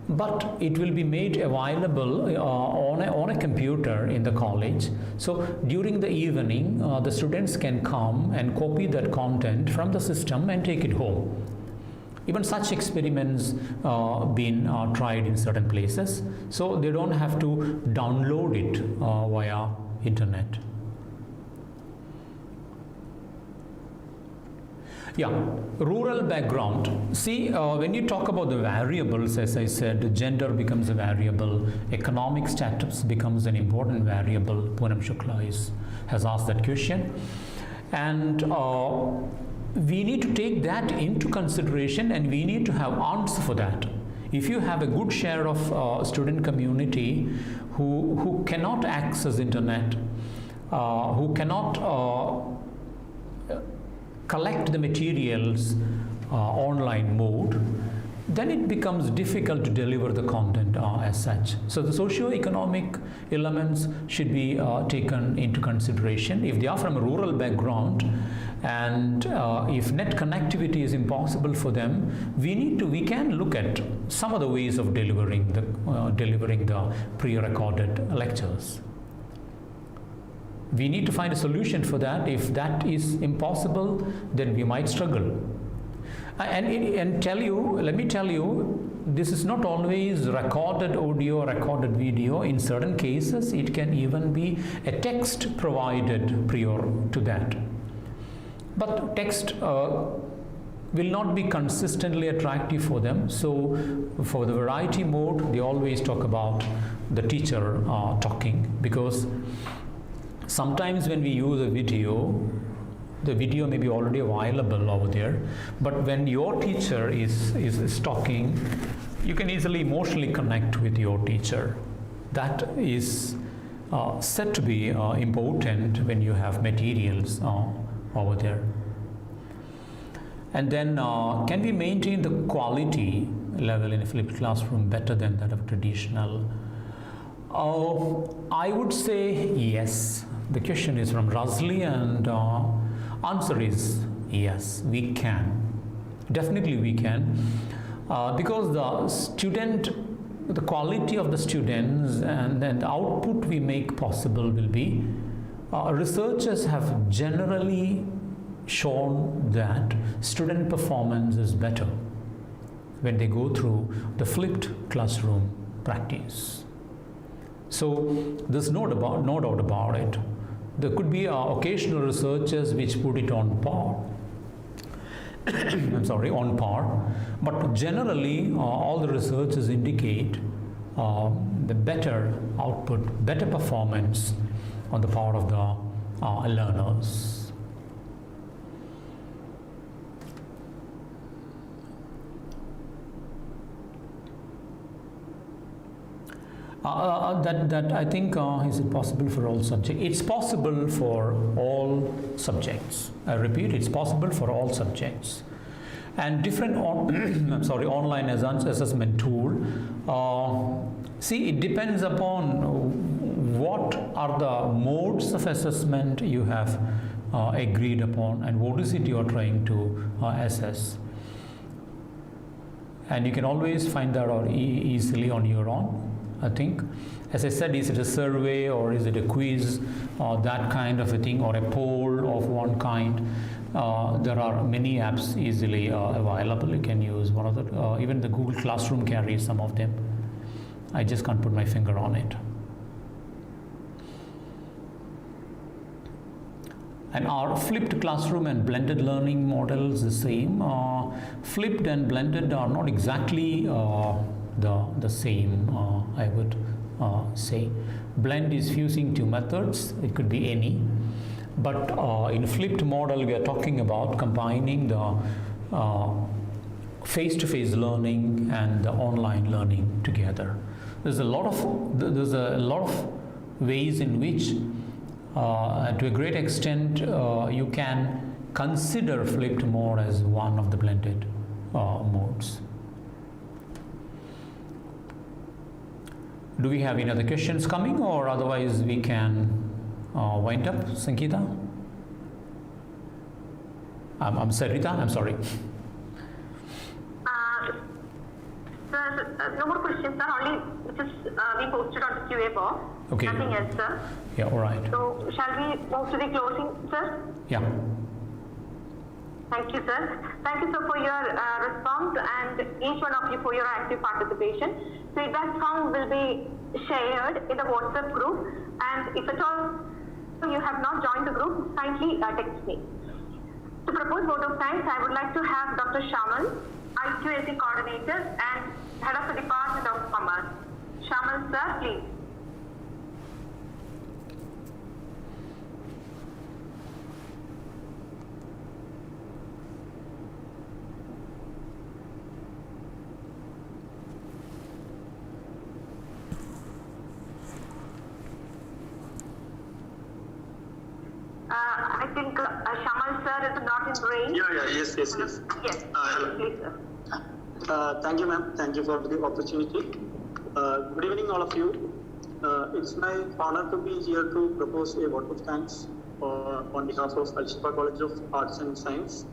but it will be made available on a computer in the college. So during the evening, the students can come and copy that content from the system and take it home. Even such experiments been tried in certain places, so they don't have to download it via internet. Yeah, rural background. See, when you talk about the variables, as I said, gender becomes a variable, economic status becomes an important variable. Poonam Shukla has asked that question. And we need to take that into consideration, and we need to have answer for that. If you have a good share of student community who cannot access internet, who cannot collect the materials online mode, then it becomes difficult to deliver the content as such. So the socio-economic elements should be taken into consideration. If they are from a rural background, and if net connectivity is impossible for them, we can look at some of the ways of delivering the pre-recorded lectures. We need to find a solution for that. If that is impossible, then we might struggle. Let me tell you, this is not always recorded audio or recorded video. In certain cases, it can even be a text provided prior to that. But text will not be consistently attractive for them. So for the variety mode, they always talk about the teacher talking, because sometimes when we use a video, the video may be already available over there, but when your teacher is talking, you can easily emotionally connect with your teacher. That is said to be important when you have materials over there. And then can we maintain the quality level in a flipped classroom better than that of traditional? I would say yes. The question is from Razli, and answer is yes, we can. Definitely we can. Because the quality of the students and then the output we make possible will be, researchers have generally shown that student performance is better when they go through the flipped classroom practice. So there's no doubt about it. There could be occasional researchers which put it on par. On par. But generally, all the researchers indicate the better output, better performance on the part of the learners. That I think, is it possible for all subjects? It's possible for all subjects. I repeat, it's possible for all subjects. And different online assessment tool. See, it depends upon what are the modes of assessment you have agreed upon, and what is it you are trying to assess. And you can always find that out easily on your own. I think, as I said, is it a survey or is it a quiz or that kind of a thing, or a poll of one kind? There are many apps easily available. You can use one of the, even the Google Classroom carries some of them. I just can't put my finger on it. And are flipped classroom and blended learning models the same? Flipped and blended are not exactly the same, I would say. Blend is fusing two methods. It could be any, but in flipped model we are talking about combining the face-to-face learning and the online learning together. There's a lot of ways in which to a great extent you can consider flipped mode as one of the blended modes. Do we have any other questions coming, or otherwise we can wind up? Sangeeta? I'm Sarita, I'm sorry. Sir, no more questions, sir. Only just we posted on the QA box. Okay. Nothing else, sir. Yeah, all right. So, shall we move to the closing, sir? Yeah. Thank you, sir. Thank you, sir, for your response, and each one of you for your active participation. Feedback form will be shared in the WhatsApp group, and if at all you have not joined the group, kindly text me. To propose vote of thanks, I would like to have Dr. Shaman, IQAC coordinator and head of the Department of Commerce. Shaman, sir, please. I think Shamal sir is not in range. Yes. Yes, Hello. please, sir. Thank you, ma'am. Thank you for the opportunity. Good evening, all of you. It's my honor to be here to propose a vote of thanks on behalf of Shifa College of Arts and Science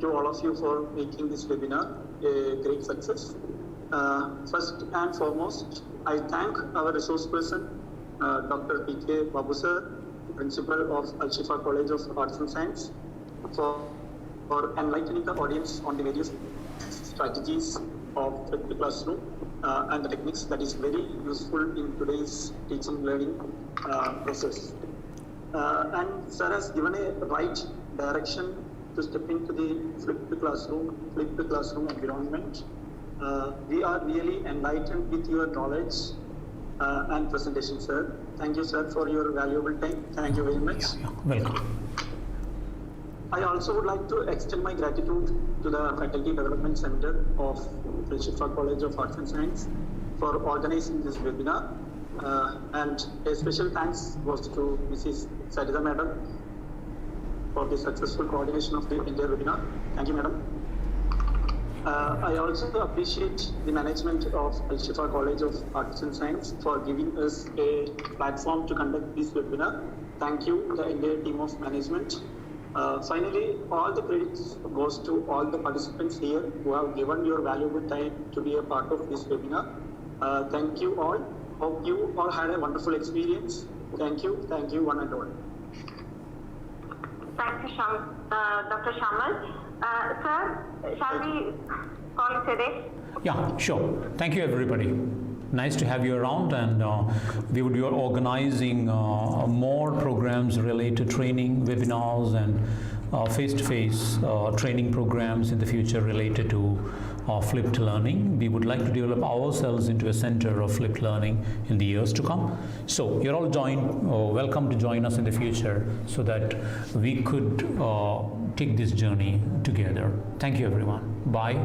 to all of you for making this webinar a great success. First and foremost, I thank our resource person, Dr. P.K. Babu sir, Principal of Shifa College of Arts and Science, for for enlightening the audience on the various strategies of the classroom and the techniques that is very useful in today's teaching learning process. And sir has given a right direction to step into the flipped classroom environment. We are really enlightened with your knowledge and presentation, sir. Thank you, sir, for your valuable time. Thank you very much. Welcome. I also would like to extend my gratitude to the Faculty Development Center of the Shifa College of Arts and Science for organizing this webinar. And a special thanks goes to Mrs. Sarita Madam for the successful coordination of the entire webinar. Thank you, Madam. I also appreciate the management of Shifa College of Arts and Science for giving us a platform to conduct this webinar. Thank you, the entire team of management. Finally, all the credits goes to all the participants here who have given your valuable time to be a part of this webinar. Thank you all. Hope you all had a wonderful experience. Thank you one and all. Thank you, Dr. Shamal. Sir, shall we call it a day? Yeah, sure. Thank you, everybody. Nice to have you around, and we would be organizing more programs related to training, webinars, and face-to-face training programs in the future related to flipped learning. We would like to develop ourselves into a center of flipped learning in the years to come. So you're all welcome to join us in the future so that we could take this journey together. Thank you, everyone. Bye.